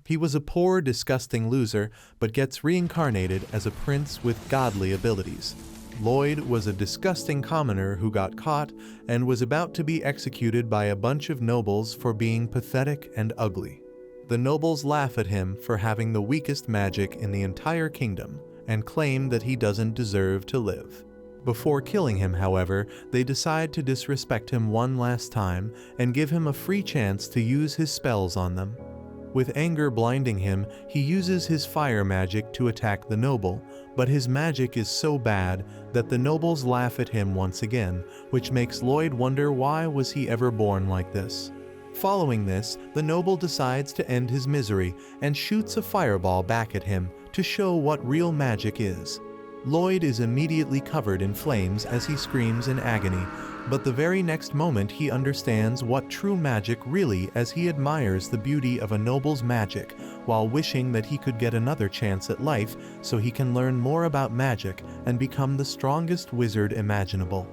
He was a poor, disgusting loser, but gets reincarnated as a prince with godly abilities. Lloyd was a disgusting commoner who got caught and was about to be executed by a bunch of nobles for being pathetic and ugly. The nobles laugh at him for having the weakest magic in the entire kingdom and claim that he doesn't deserve to live. Before killing him, however, they decide to disrespect him one last time and give him a free chance to use his spells on them. With anger blinding him, he uses his fire magic to attack the noble, but his magic is so bad that the nobles laugh at him once again, which makes Lloyd wonder why was he ever born like this. Following this, the noble decides to end his misery and shoots a fireball back at him to show what real magic is. Lloyd is immediately covered in flames as he screams in agony, but the very next moment he understands what true magic really as he admires the beauty of a noble's magic while wishing that he could get another chance at life so he can learn more about magic and become the strongest wizard imaginable.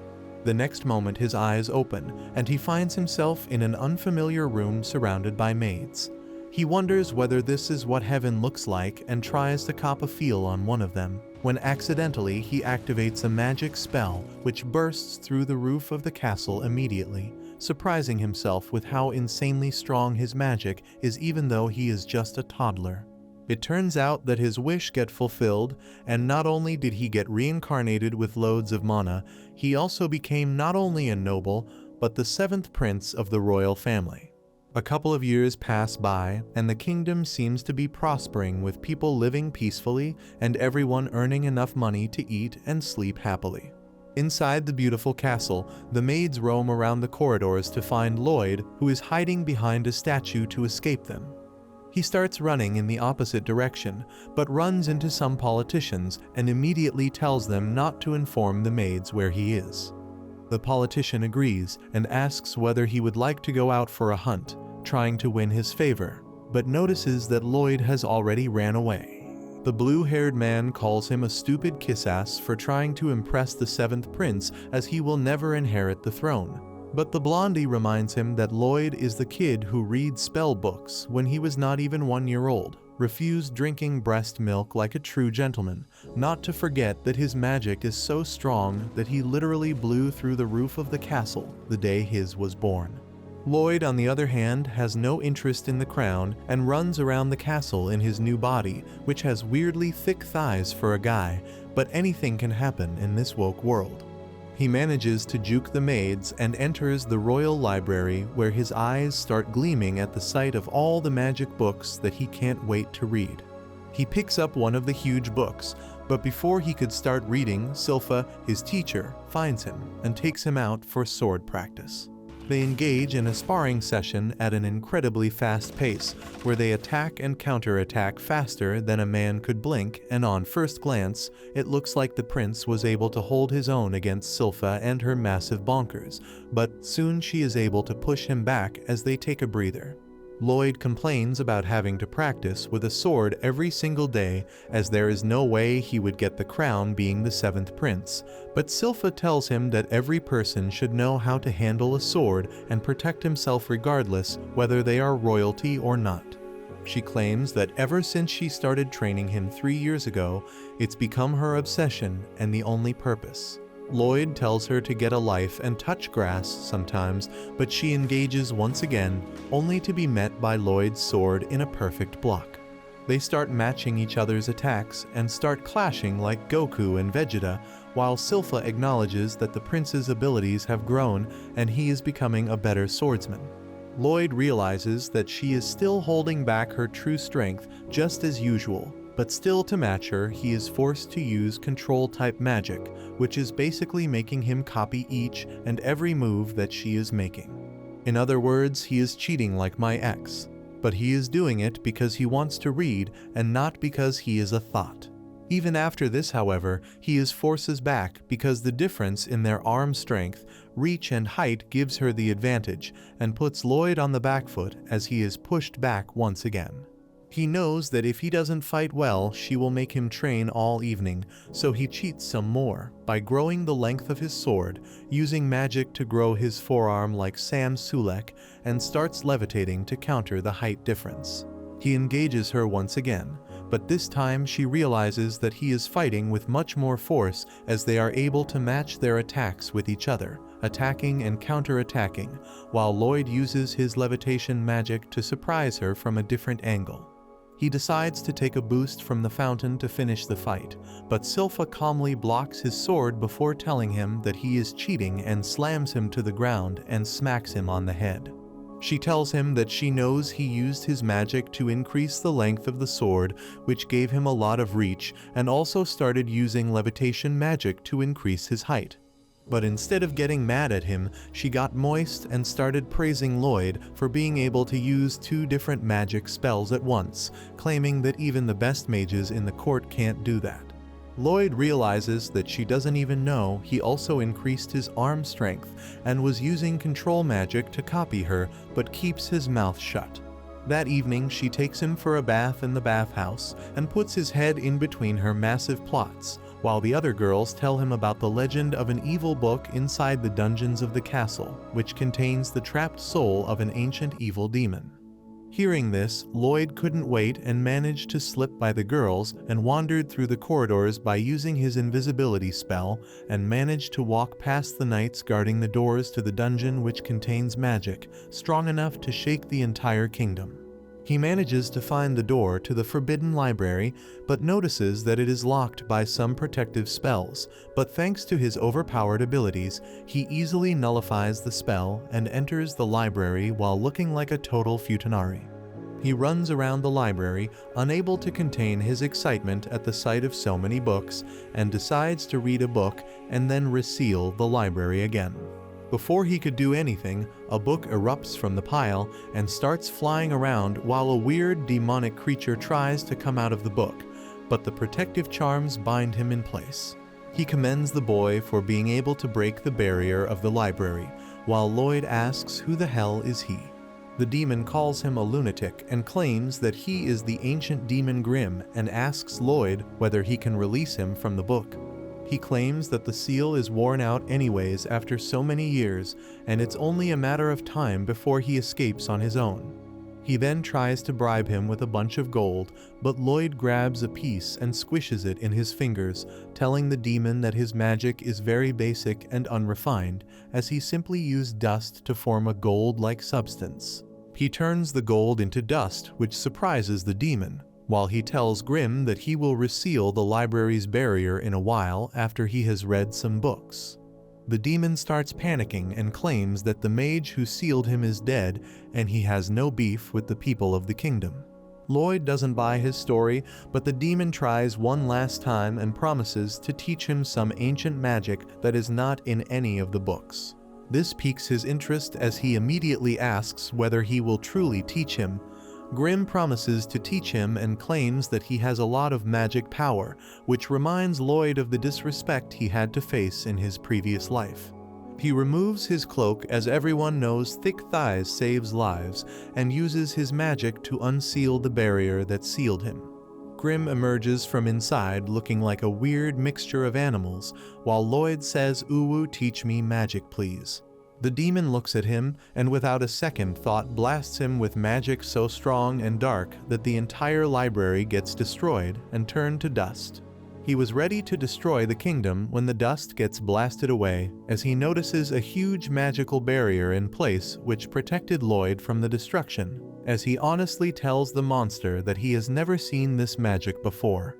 The next moment his eyes open and he finds himself in an unfamiliar room surrounded by maids. He wonders whether this is what heaven looks like and tries to cop a feel on one of them, when accidentally he activates a magic spell which bursts through the roof of the castle immediately, surprising himself with how insanely strong his magic is even though he is just a toddler. It turns out that his wish gets fulfilled, and not only did he get reincarnated with loads of mana, he also became not only a noble, but the seventh prince of the royal family. A couple of years pass by, and the kingdom seems to be prospering with people living peacefully and everyone earning enough money to eat and sleep happily. Inside the beautiful castle, the maids roam around the corridors to find Lloyd, who is hiding behind a statue to escape them. He starts running in the opposite direction, but runs into some politicians and immediately tells them not to inform the maids where he is. The politician agrees and asks whether he would like to go out for a hunt, trying to win his favor, but notices that Lloyd has already ran away. The blue-haired man calls him a stupid kiss-ass for trying to impress the seventh prince as he will never inherit the throne. But the blondie reminds him that Lloyd is the kid who reads spell books when he was not even 1 year old, refused drinking breast milk like a true gentleman, not to forget that his magic is so strong that he literally blew through the roof of the castle the day his was born. Lloyd, on the other hand, has no interest in the crown and runs around the castle in his new body, which has weirdly thick thighs for a guy, but anything can happen in this woke world. He manages to juke the maids and enters the royal library where his eyes start gleaming at the sight of all the magic books that he can't wait to read. He picks up one of the huge books, but before he could start reading, Silpha, his teacher, finds him and takes him out for sword practice. They engage in a sparring session at an incredibly fast pace, where they attack and counterattack faster than a man could blink, and on first glance, it looks like the prince was able to hold his own against Silpha and her massive bonkers, but soon she is able to push him back as they take a breather. Lloyd complains about having to practice with a sword every single day, as there is no way he would get the crown being the seventh prince, but Silpha tells him that every person should know how to handle a sword and protect himself regardless whether they are royalty or not. She claims that ever since she started training him 3 years ago, it's become her obsession and the only purpose. Lloyd tells her to get a life and touch grass sometimes, but she engages once again, only to be met by Lloyd's sword in a perfect block. They start matching each other's attacks and start clashing like Goku and Vegeta, while Silpha acknowledges that the prince's abilities have grown and he is becoming a better swordsman. Lloyd realizes that she is still holding back her true strength just as usual, but still to match her, he is forced to use control-type magic, which is basically making him copy each and every move that she is making. In other words, he is cheating like my ex, but he is doing it because he wants to read and not because he is a thought. Even after this, however, he is forces back because the difference in their arm strength, reach and height gives her the advantage and puts Lloyd on the back foot as he is pushed back once again. He knows that if he doesn't fight well, she will make him train all evening, so he cheats some more by growing the length of his sword, using magic to grow his forearm like Sam Sulek, and starts levitating to counter the height difference. He engages her once again, but this time she realizes that he is fighting with much more force as they are able to match their attacks with each other, attacking and counter-attacking, while Lloyd uses his levitation magic to surprise her from a different angle. He decides to take a boost from the fountain to finish the fight, but Silpha calmly blocks his sword before telling him that he is cheating and slams him to the ground and smacks him on the head. She tells him that she knows he used his magic to increase the length of the sword, which gave him a lot of reach, and also started using levitation magic to increase his height. But instead of getting mad at him, she got moist and started praising Lloyd for being able to use 2 different magic spells at once, claiming that even the best mages in the court can't do that. Lloyd realizes that she doesn't even know he also increased his arm strength and was using control magic to copy her, but keeps his mouth shut. That evening, she takes him for a bath in the bathhouse and puts his head in between her massive plots, while the other girls tell him about the legend of an evil book inside the dungeons of the castle, which contains the trapped soul of an ancient evil demon. Hearing this, Lloyd couldn't wait and managed to slip by the girls and wandered through the corridors by using his invisibility spell and managed to walk past the knights guarding the doors to the dungeon, which contains magic strong enough to shake the entire kingdom. He manages to find the door to the forbidden library, but notices that it is locked by some protective spells, but thanks to his overpowered abilities, he easily nullifies the spell and enters the library while looking like a total futanari. He runs around the library, unable to contain his excitement at the sight of so many books, and decides to read a book and then reseal the library again. Before he could do anything, a book erupts from the pile and starts flying around while a weird demonic creature tries to come out of the book, but the protective charms bind him in place. He commends the boy for being able to break the barrier of the library, while Lloyd asks who the hell is he. The demon calls him a lunatic and claims that he is the ancient demon Grim and asks Lloyd whether he can release him from the book. He claims that the seal is worn out anyways after so many years, and it's only a matter of time before he escapes on his own. He then tries to bribe him with a bunch of gold, but Lloyd grabs a piece and squishes it in his fingers, telling the demon that his magic is very basic and unrefined, as he simply used dust to form a gold-like substance. He turns the gold into dust, which surprises the demon, while he tells Grim that he will reseal the library's barrier in a while after he has read some books. The demon starts panicking and claims that the mage who sealed him is dead and he has no beef with the people of the kingdom. Lloyd doesn't buy his story, but the demon tries one last time and promises to teach him some ancient magic that is not in any of the books. This piques his interest as he immediately asks whether he will truly teach him. Grim promises to teach him and claims that he has a lot of magic power, which reminds Lloyd of the disrespect he had to face in his previous life. He removes his cloak as everyone knows thick thighs saves lives, and uses his magic to unseal the barrier that sealed him. Grim emerges from inside looking like a weird mixture of animals, while Lloyd says, "Uwu, teach me magic, please." The demon looks at him and without a second thought blasts him with magic so strong and dark that the entire library gets destroyed and turned to dust. He was ready to destroy the kingdom when the dust gets blasted away, as he notices a huge magical barrier in place which protected Lloyd from the destruction, as he honestly tells the monster that he has never seen this magic before.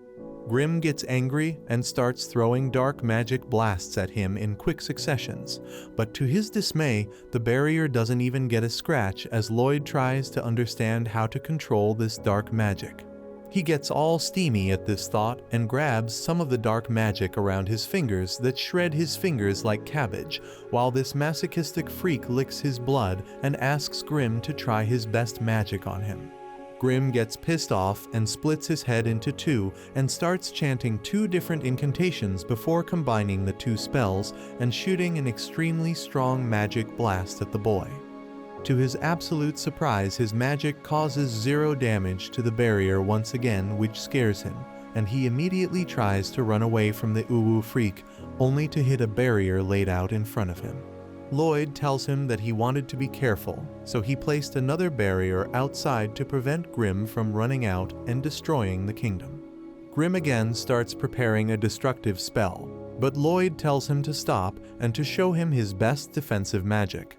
Grim gets angry and starts throwing dark magic blasts at him in quick successions, but to his dismay, the barrier doesn't even get a scratch as Lloyd tries to understand how to control this dark magic. He gets all steamy at this thought and grabs some of the dark magic around his fingers that shred his fingers like cabbage, while this masochistic freak licks his blood and asks Grim to try his best magic on him. Grim gets pissed off and splits his head into two and starts chanting 2 different incantations before combining the 2 spells and shooting an extremely strong magic blast at the boy. To his absolute surprise, his magic causes 0 damage to the barrier once again, which scares him, and he immediately tries to run away from the Uwu freak, only to hit a barrier laid out in front of him. Lloyd tells him that he wanted to be careful, so he placed another barrier outside to prevent Grimm from running out and destroying the kingdom. Grimm again starts preparing a destructive spell, but Lloyd tells him to stop and to show him his best defensive magic.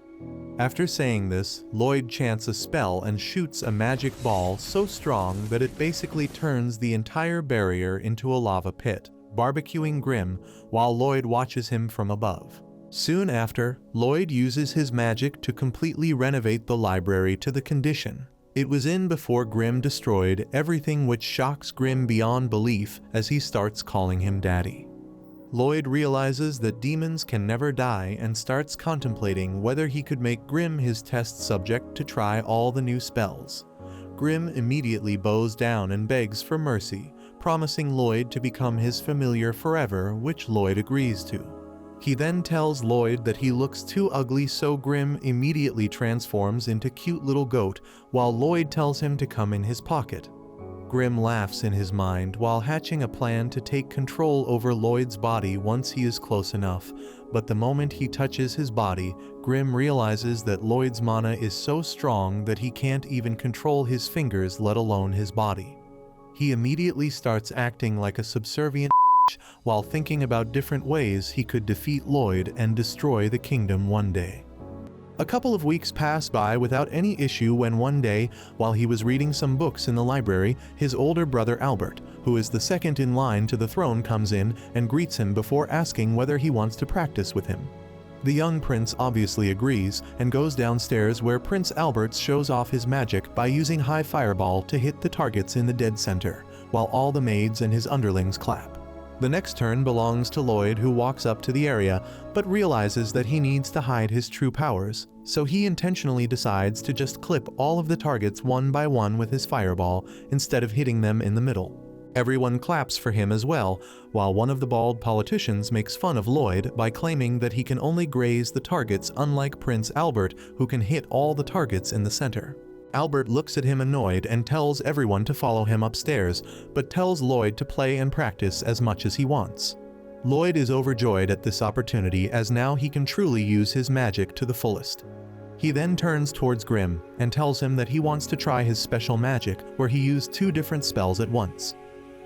After saying this, Lloyd chants a spell and shoots a magic ball so strong that it basically turns the entire barrier into a lava pit, barbecuing Grimm while Lloyd watches him from above. Soon after, Lloyd uses his magic to completely renovate the library to the condition it was in before Grimm destroyed everything, which shocks Grimm beyond belief as he starts calling him Daddy. Lloyd realizes that demons can never die and starts contemplating whether he could make Grimm his test subject to try all the new spells. Grimm immediately bows down and begs for mercy, promising Lloyd to become his familiar forever, which Lloyd agrees to. He then tells Lloyd that he looks too ugly, so Grimm immediately transforms into cute little goat, while Lloyd tells him to come in his pocket. Grimm laughs in his mind while hatching a plan to take control over Lloyd's body once he is close enough, but the moment he touches his body, Grimm realizes that Lloyd's mana is so strong that he can't even control his fingers, let alone his body. He immediately starts acting like a subservient while thinking about different ways he could defeat Lloyd and destroy the kingdom one day. A couple of weeks pass by without any issue when one day, while he was reading some books in the library, his older brother Albert, who is the second in line to the throne, comes in and greets him before asking whether he wants to practice with him. The young prince obviously agrees and goes downstairs, where Prince Albert shows off his magic by using high fireball to hit the targets in the dead center, while all the maids and his underlings clap. The next turn belongs to Lloyd, who walks up to the area, but realizes that he needs to hide his true powers, so he intentionally decides to just clip all of the targets one by one with his fireball instead of hitting them in the middle. Everyone claps for him as well, while one of the bald politicians makes fun of Lloyd by claiming that he can only graze the targets, unlike Prince Albert, who can hit all the targets in the center. Albert looks at him annoyed and tells everyone to follow him upstairs, but tells Lloyd to play and practice as much as he wants. Lloyd is overjoyed at this opportunity, as now he can truly use his magic to the fullest. He then turns towards Grimm and tells him that he wants to try his special magic, where he used 2 different spells at once.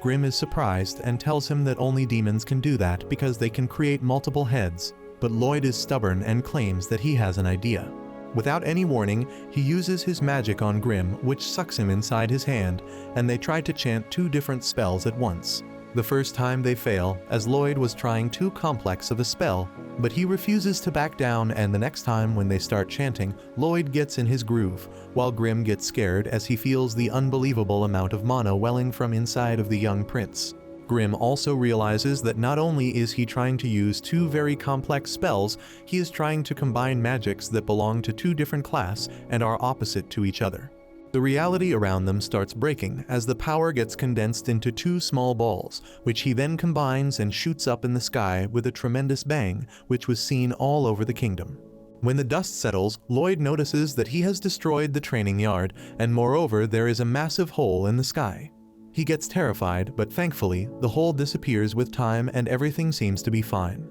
Grimm is surprised and tells him that only demons can do that because they can create multiple heads, but Lloyd is stubborn and claims that he has an idea. Without any warning, he uses his magic on Grimm, which sucks him inside his hand, and they try to chant 2 different spells at once. The first time they fail, as Lloyd was trying too complex of a spell, but he refuses to back down, and the next time when they start chanting, Lloyd gets in his groove, while Grimm gets scared as he feels the unbelievable amount of mana welling from inside of the young prince. Grimm also realizes that not only is he trying to use 2 very complex spells, he is trying to combine magics that belong to 2 different classes and are opposite to each other. The reality around them starts breaking as the power gets condensed into 2 small balls, which he then combines and shoots up in the sky with a tremendous bang, which was seen all over the kingdom. When the dust settles, Lloyd notices that he has destroyed the training yard, and moreover there is a massive hole in the sky. He gets terrified, but thankfully, the hole disappears with time and everything seems to be fine.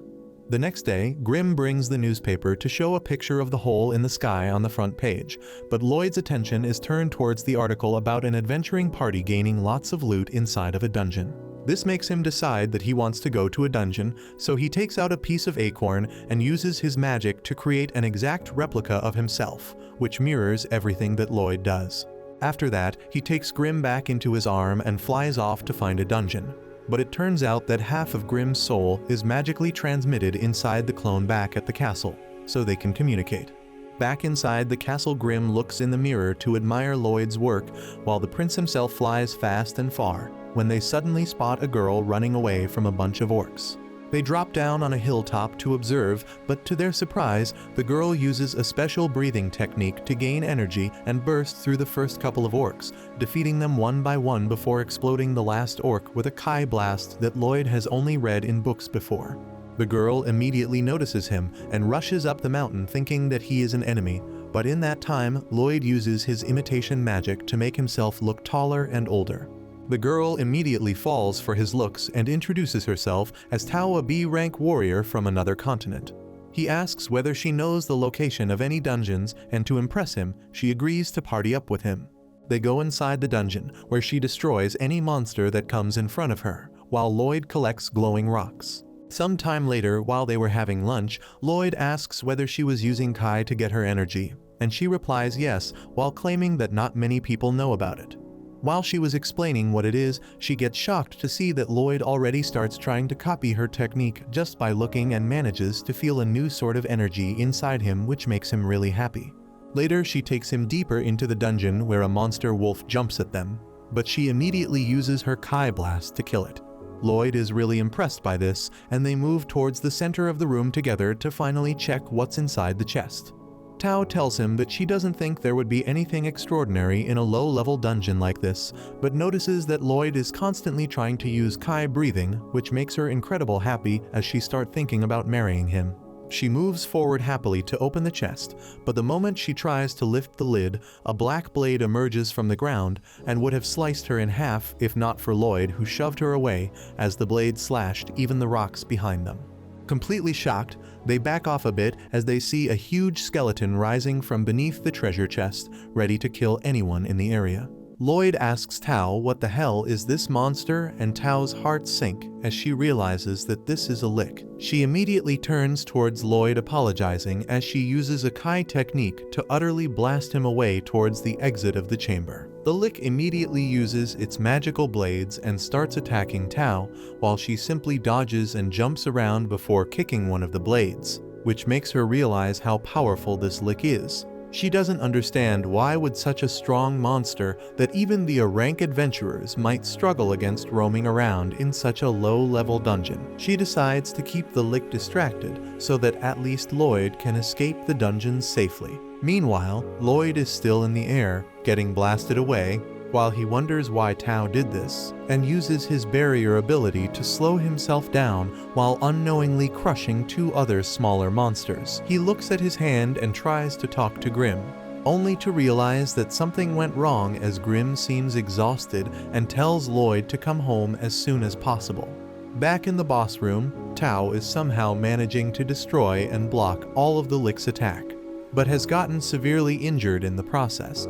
The next day, Grimm brings the newspaper to show a picture of the hole in the sky on the front page, but Lloyd's attention is turned towards the article about an adventuring party gaining lots of loot inside of a dungeon. This makes him decide that he wants to go to a dungeon, so he takes out a piece of acorn and uses his magic to create an exact replica of himself, which mirrors everything that Lloyd does. After that, he takes Grimm back into his arm and flies off to find a dungeon. But it turns out that half of Grimm's soul is magically transmitted inside the clone back at the castle, so they can communicate. Back inside the castle, Grimm looks in the mirror to admire Lloyd's work, while the prince himself flies fast and far, when they suddenly spot a girl running away from a bunch of orcs. They drop down on a hilltop to observe, but to their surprise, the girl uses a special breathing technique to gain energy and burst through the first couple of orcs, defeating them one by one before exploding the last orc with a Kai blast that Lloyd has only read in books before. The girl immediately notices him and rushes up the mountain thinking that he is an enemy, but in that time, Lloyd uses his imitation magic to make himself look taller and older. The girl immediately falls for his looks and introduces herself as Tao, a B-rank warrior from another continent. He asks whether she knows the location of any dungeons, and to impress him, she agrees to party up with him. They go inside the dungeon, where she destroys any monster that comes in front of her, while Lloyd collects glowing rocks. Sometime later, while they were having lunch, Lloyd asks whether she was using Kai to get her energy, and she replies yes, while claiming that not many people know about it. While she was explaining what it is, she gets shocked to see that Lloyd already starts trying to copy her technique just by looking, and manages to feel a new sort of energy inside him, which makes him really happy. Later, she takes him deeper into the dungeon where a monster wolf jumps at them, but she immediately uses her Kai blast to kill it. Lloyd is really impressed by this, and they move towards the center of the room together to finally check what's inside the chest. Tao tells him that she doesn't think there would be anything extraordinary in a low-level dungeon like this, but notices that Lloyd is constantly trying to use Kai breathing, which makes her incredibly happy as she starts thinking about marrying him. She moves forward happily to open the chest, but the moment she tries to lift the lid, a black blade emerges from the ground and would have sliced her in half if not for Lloyd, who shoved her away as the blade slashed even the rocks behind them. Completely shocked, they back off a bit as they see a huge skeleton rising from beneath the treasure chest, ready to kill anyone in the area. Lloyd asks Tao what the hell is this monster, and Tao's heart sinks as she realizes that this is a lick. She immediately turns towards Lloyd, apologizing as she uses a Kai technique to utterly blast him away towards the exit of the chamber. The lick immediately uses its magical blades and starts attacking Tao, while she simply dodges and jumps around before kicking one of the blades, which makes her realize how powerful this lick is. She doesn't understand why would such a strong monster that even the rank adventurers might struggle against roaming around in such a low-level dungeon. She decides to keep the lick distracted so that at least Lloyd can escape the dungeon safely. Meanwhile, Lloyd is still in the air, getting blasted away, while he wonders why Tao did this, and uses his barrier ability to slow himself down while unknowingly crushing two other smaller monsters. He looks at his hand and tries to talk to Grim, only to realize that something went wrong as Grim seems exhausted and tells Lloyd to come home as soon as possible. Back in the boss room, Tao is somehow managing to destroy and block all of the lick's attack, but has gotten severely injured in the process.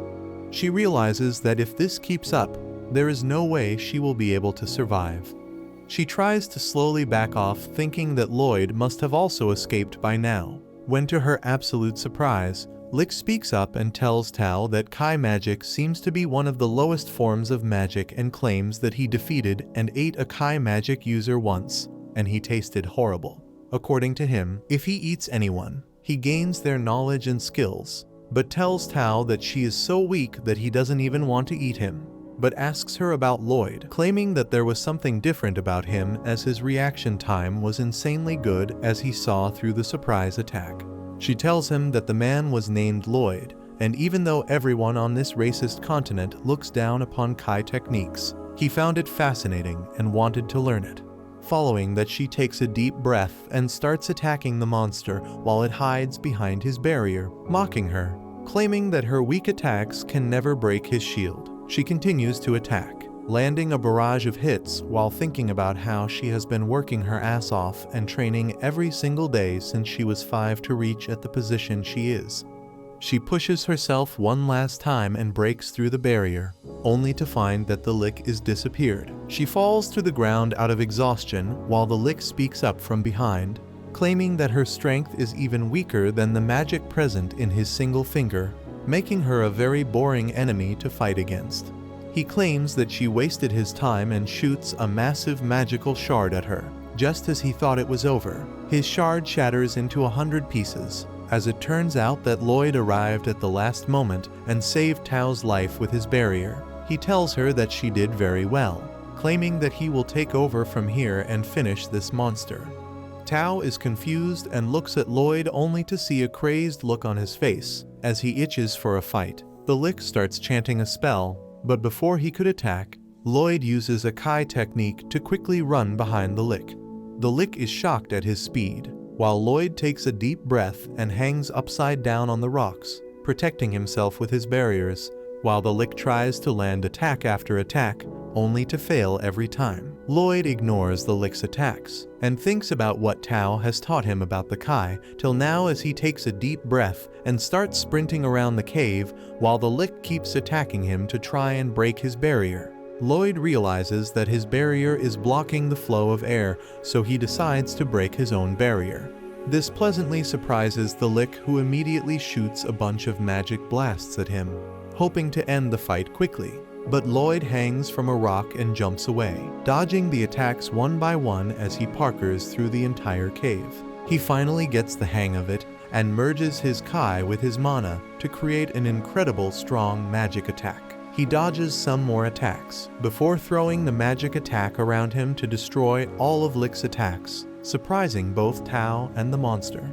She realizes that if this keeps up, there is no way she will be able to survive. She tries to slowly back off, thinking that Lloyd must have also escaped by now, when to her absolute surprise, Lick speaks up and tells Tao that Kai magic seems to be one of the lowest forms of magic, and claims that he defeated and ate a Kai magic user once, and he tasted horrible. According to him, if he eats anyone, he gains their knowledge and skills, but tells Tao that she is so weak that he doesn't even want to eat him, but asks her about Lloyd, claiming that there was something different about him as his reaction time was insanely good as he saw through the surprise attack. She tells him that the man was named Lloyd, and even though everyone on this racist continent looks down upon Kai techniques, he found it fascinating and wanted to learn it. Following that, she takes a deep breath and starts attacking the monster while it hides behind his barrier, mocking her, claiming that her weak attacks can never break his shield. She continues to attack, landing a barrage of hits while thinking about how she has been working her ass off and training every single day since she was 5 to reach at the position she is. She pushes herself one last time and breaks through the barrier, only to find that the lick is disappeared. She falls to the ground out of exhaustion while the lick speaks up from behind, claiming that her strength is even weaker than the magic present in his single finger, making her a very boring enemy to fight against. He claims that she wasted his time and shoots a massive magical shard at her. Just as he thought it was over, his shard shatters into 100 pieces. As it turns out that Lloyd arrived at the last moment and saved Tao's life with his barrier. He tells her that she did very well, claiming that he will take over from here and finish this monster. Tao is confused and looks at Lloyd only to see a crazed look on his face as he itches for a fight. The lick starts chanting a spell, but before he could attack, Lloyd uses a Kai technique to quickly run behind the lick. The lick is shocked at his speed, while Lloyd takes a deep breath and hangs upside down on the rocks, protecting himself with his barriers, while the lick tries to land attack after attack, only to fail every time. Lloyd ignores the Lick's attacks and thinks about what Tao has taught him about the Kai till now as he takes a deep breath and starts sprinting around the cave while the Lick keeps attacking him to try and break his barrier. Lloyd realizes that his barrier is blocking the flow of air, so he decides to break his own barrier. This pleasantly surprises the Lick, who immediately shoots a bunch of magic blasts at him, hoping to end the fight quickly. But Lloyd hangs from a rock and jumps away, dodging the attacks one by one as he parkours through the entire cave. He finally gets the hang of it and merges his Kai with his mana to create an incredible strong magic attack. He dodges some more attacks before throwing the magic attack around him to destroy all of Lick's attacks, surprising both Tao and the monster.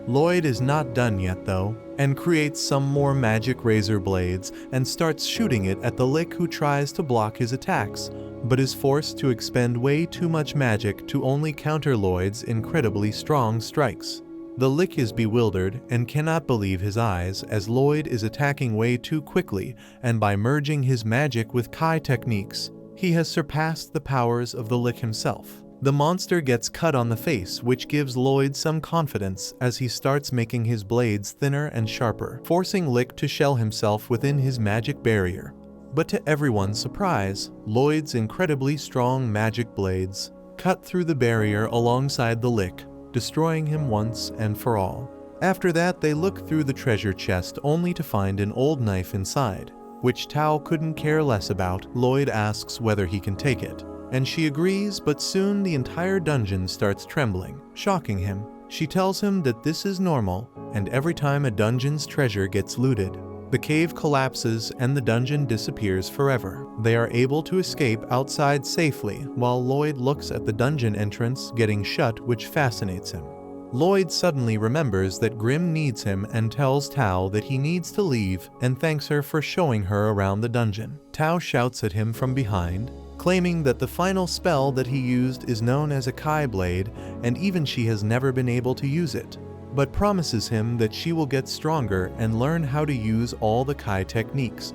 Lloyd is not done yet though, and creates some more magic razor blades and starts shooting it at the Lick, who tries to block his attacks, but is forced to expend way too much magic to only counter Lloyd's incredibly strong strikes. The Lick is bewildered and cannot believe his eyes as Lloyd is attacking way too quickly, and by merging his magic with Kai techniques, he has surpassed the powers of the Lick himself. The monster gets cut on the face, which gives Lloyd some confidence as he starts making his blades thinner and sharper, forcing Lick to shell himself within his magic barrier. But to everyone's surprise, Lloyd's incredibly strong magic blades cut through the barrier alongside the Lick, destroying him once and for all. After that, they look through the treasure chest only to find an old knife inside, which Tao couldn't care less about. Lloyd asks whether he can take it, and she agrees, but soon the entire dungeon starts trembling, shocking him. She tells him that this is normal, and every time a dungeon's treasure gets looted, the cave collapses and the dungeon disappears forever. They are able to escape outside safely, while Lloyd looks at the dungeon entrance getting shut, which fascinates him. Lloyd suddenly remembers that Grimm needs him and tells Tao that he needs to leave and thanks her for showing her around the dungeon. Tao shouts at him from behind, claiming that the final spell that he used is known as a Kai blade, and even she has never been able to use it, but promises him that she will get stronger and learn how to use all the Kai techniques.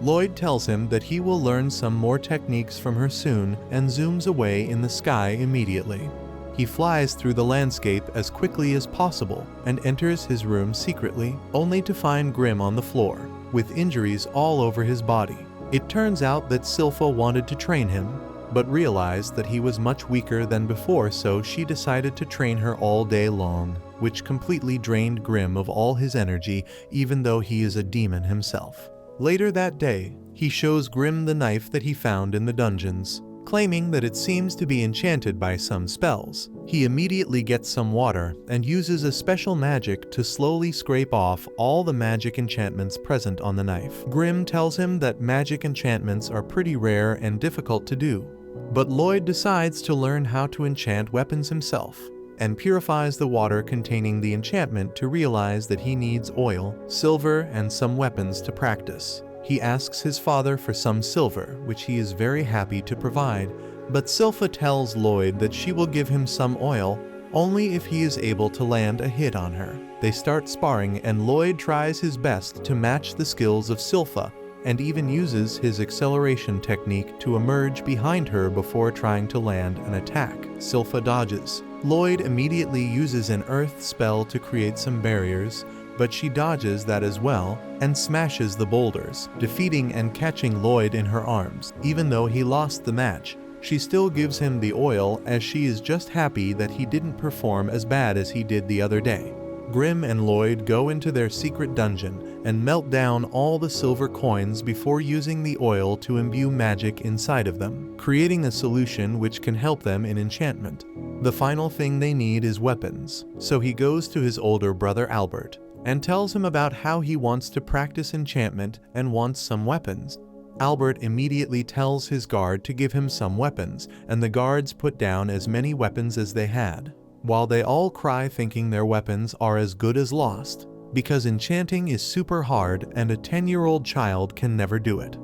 Lloyd tells him that he will learn some more techniques from her soon and zooms away in the sky immediately. He flies through the landscape as quickly as possible and enters his room secretly, only to find Grimm on the floor, with injuries all over his body. It turns out that Silpha wanted to train him, but realized that he was much weaker than before, so she decided to train her all day long, which completely drained Grimm of all his energy, even though he is a demon himself. Later that day, he shows Grimm the knife that he found in the dungeons, claiming that it seems to be enchanted by some spells. He immediately gets some water and uses a special magic to slowly scrape off all the magic enchantments present on the knife. Grimm tells him that magic enchantments are pretty rare and difficult to do, but Lloyd decides to learn how to enchant weapons himself, and purifies the water containing the enchantment to realize that he needs oil, silver, and some weapons to practice. He asks his father for some silver, which he is very happy to provide, but Silpha tells Lloyd that she will give him some oil only if he is able to land a hit on her. They start sparring, and Lloyd tries his best to match the skills of Silpha, and even uses his acceleration technique to emerge behind her before trying to land an attack. Silpha dodges. Lloyd immediately uses an earth spell to create some barriers, but she dodges that as well and smashes the boulders, defeating and catching Lloyd in her arms. Even though he lost the match, she still gives him the oil as she is just happy that he didn't perform as bad as he did the other day. Grimm and Lloyd go into their secret dungeon and melt down all the silver coins before using the oil to imbue magic inside of them, creating a solution which can help them in enchantment. The final thing they need is weapons, so he goes to his older brother Albert and tells him about how he wants to practice enchantment and wants some weapons. Albert immediately tells his guard to give him some weapons, and the guards put down as many weapons as they had, while they all cry thinking their weapons are as good as lost, because enchanting is super hard and a 10-year-old child can never do it.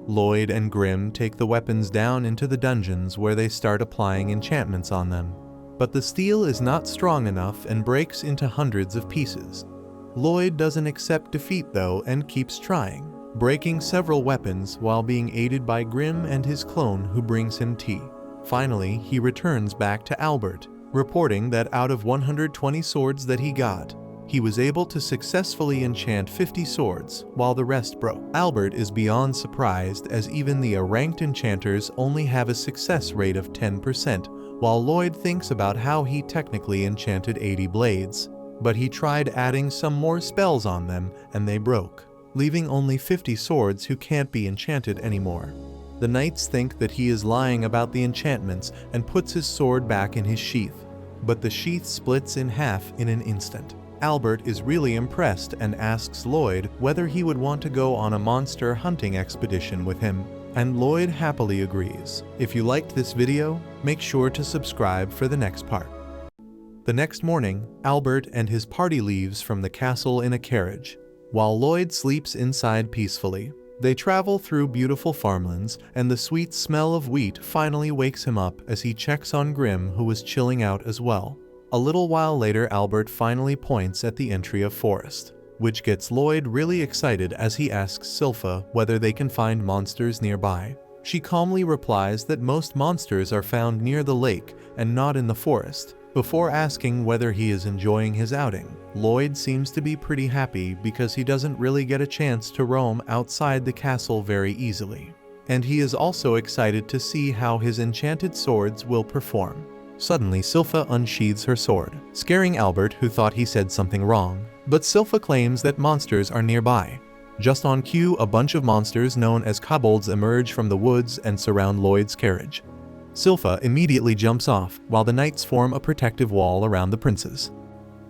Lloyd and Grimm take the weapons down into the dungeons where they start applying enchantments on them, but the steel is not strong enough and breaks into hundreds of pieces. Lloyd doesn't accept defeat though and keeps trying, breaking several weapons while being aided by Grimm and his clone who brings him tea. Finally, he returns back to Albert, reporting that out of 120 swords that he got, he was able to successfully enchant 50 swords, while the rest broke. Albert is beyond surprised, as even the ranked enchanters only have a success rate of 10%, while Lloyd thinks about how he technically enchanted 80 blades. But he tried adding some more spells on them, and they broke, leaving only 50 swords who can't be enchanted anymore. The knights think that he is lying about the enchantments and puts his sword back in his sheath, but the sheath splits in half in an instant. Albert is really impressed and asks Lloyd whether he would want to go on a monster hunting expedition with him, and Lloyd happily agrees. If you liked this video, make sure to subscribe for the next part. The next morning, Albert and his party leaves from the castle in a carriage, while Lloyd sleeps inside peacefully. They travel through beautiful farmlands, and the sweet smell of wheat finally wakes him up as he checks on Grim, who was chilling out as well. A little while later, Albert finally points at the entry of forest, which gets Lloyd really excited as he asks Sylpha whether they can find monsters nearby. She calmly replies that most monsters are found near the lake and not in the forest. Before asking whether he is enjoying his outing, Lloyd seems to be pretty happy because he doesn't really get a chance to roam outside the castle very easily. And he is also excited to see how his enchanted swords will perform. Suddenly, Sylpha unsheathes her sword, scaring Albert, who thought he said something wrong. But Sylpha claims that monsters are nearby. Just on cue, a bunch of monsters known as kobolds emerge from the woods and surround Lloyd's carriage. Sylpha immediately jumps off, while the knights form a protective wall around the princes.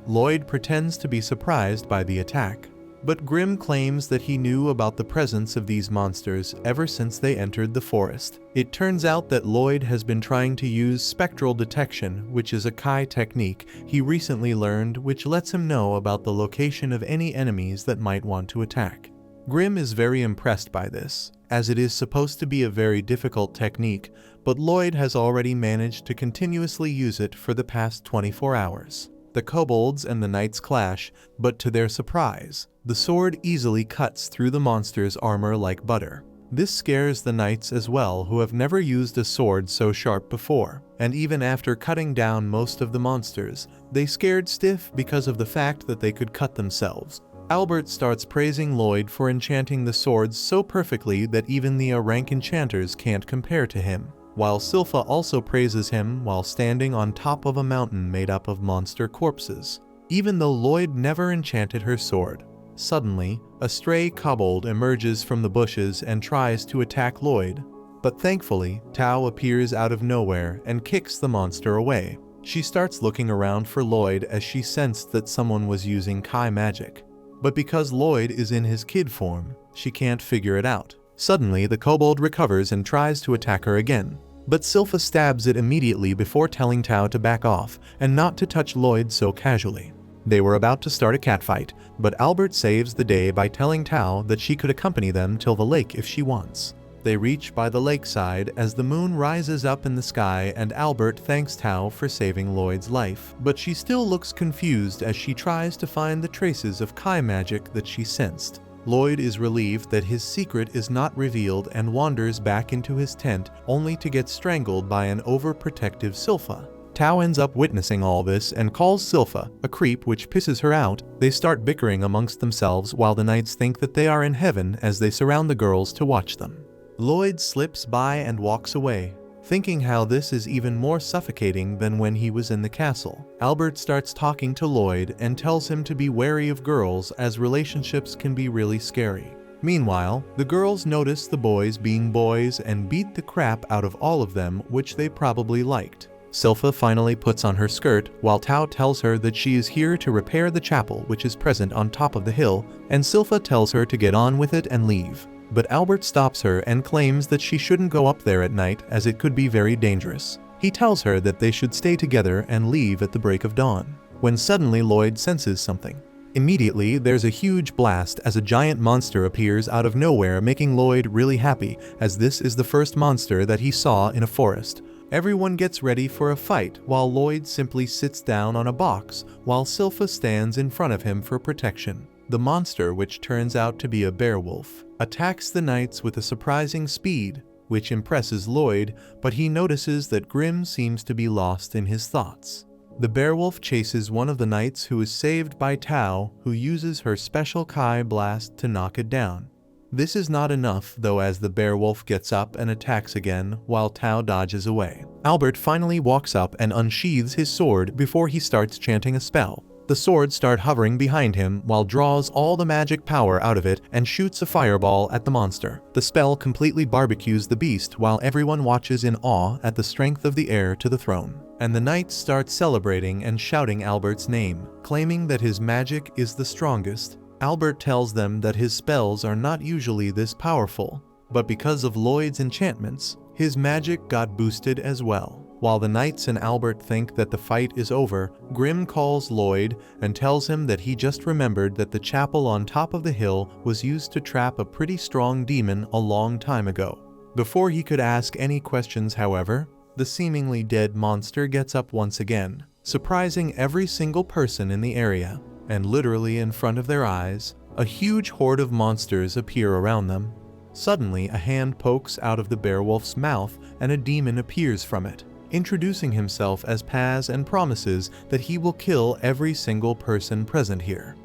Lloyd pretends to be surprised by the attack, but Grim claims that he knew about the presence of these monsters ever since they entered the forest. It turns out that Lloyd has been trying to use spectral detection, which is a Kai technique he recently learned, which lets him know about the location of any enemies that might want to attack. Grim is very impressed by this, as it is supposed to be a very difficult technique, but Lloyd has already managed to continuously use it for the past 24 hours. The kobolds and the knights clash, but to their surprise, the sword easily cuts through the monster's armor like butter. This scares the knights as well, who have never used a sword so sharp before, and even after cutting down most of the monsters, they scared stiff because of the fact that they could cut themselves. Albert starts praising Lloyd for enchanting the swords so perfectly that even the rank enchanters can't compare to him, while Sylpha also praises him while standing on top of a mountain made up of monster corpses, even though Lloyd never enchanted her sword. Suddenly, a stray kobold emerges from the bushes and tries to attack Lloyd, but thankfully, Tao appears out of nowhere and kicks the monster away. She starts looking around for Lloyd as she sensed that someone was using Kai magic, but because Lloyd is in his kid form, she can't figure it out. Suddenly, the kobold recovers and tries to attack her again, but Sylpha stabs it immediately before telling Tao to back off and not to touch Lloyd so casually. They were about to start a catfight, but Albert saves the day by telling Tao that she could accompany them till the lake if she wants. They reach by the lakeside as the moon rises up in the sky, and Albert thanks Tao for saving Lloyd's life, but she still looks confused as she tries to find the traces of Kai magic that she sensed. Lloyd is relieved that his secret is not revealed and wanders back into his tent, only to get strangled by an overprotective Sylpha. Tao ends up witnessing all this and calls Sylpha a creep, which pisses her out. They start bickering amongst themselves while the knights think that they are in heaven as they surround the girls to watch them. Lloyd slips by and walks away, thinking how this is even more suffocating than when he was in the castle. Albert starts talking to Lloyd and tells him to be wary of girls, as relationships can be really scary. Meanwhile, the girls notice the boys being boys and beat the crap out of all of them, which they probably liked. Sylpha finally puts on her skirt, while Tao tells her that she is here to repair the chapel, which is present on top of the hill, and Sylpha tells her to get on with it and leave. But Albert stops her and claims that she shouldn't go up there at night, as it could be very dangerous. He tells her that they should stay together and leave at the break of dawn, when suddenly Lloyd senses something. Immediately, there's a huge blast as a giant monster appears out of nowhere, making Lloyd really happy, as this is the first monster that he saw in a forest. Everyone gets ready for a fight, while Lloyd simply sits down on a box, while Sylpha stands in front of him for protection. The monster, which turns out to be a beowulf, attacks the knights with a surprising speed, which impresses Lloyd, but he notices that Grim seems to be lost in his thoughts. The Beowulf chases one of the knights who is saved by Tao, who uses her special Kai blast to knock it down. This is not enough though, as the Beowulf gets up and attacks again while Tao dodges away. Albert finally walks up and unsheathes his sword before he starts chanting a spell. The swords start hovering behind him while draws all the magic power out of it and shoots a fireball at the monster. The spell completely barbecues the beast while everyone watches in awe at the strength of the heir to the throne. And the knights start celebrating and shouting Albert's name, claiming that his magic is the strongest. Albert tells them that his spells are not usually this powerful, but because of Lloyd's enchantments, his magic got boosted as well. While the knights and Albert think that the fight is over, Grim calls Lloyd and tells him that he just remembered that the chapel on top of the hill was used to trap a pretty strong demon a long time ago. Before he could ask any questions, however, the seemingly dead monster gets up once again, surprising every single person in the area. And literally in front of their eyes, a huge horde of monsters appear around them. Suddenly, a hand pokes out of the Beowulf's mouth and a demon appears from it, introducing himself as Paz and promises that he will kill every single person present here.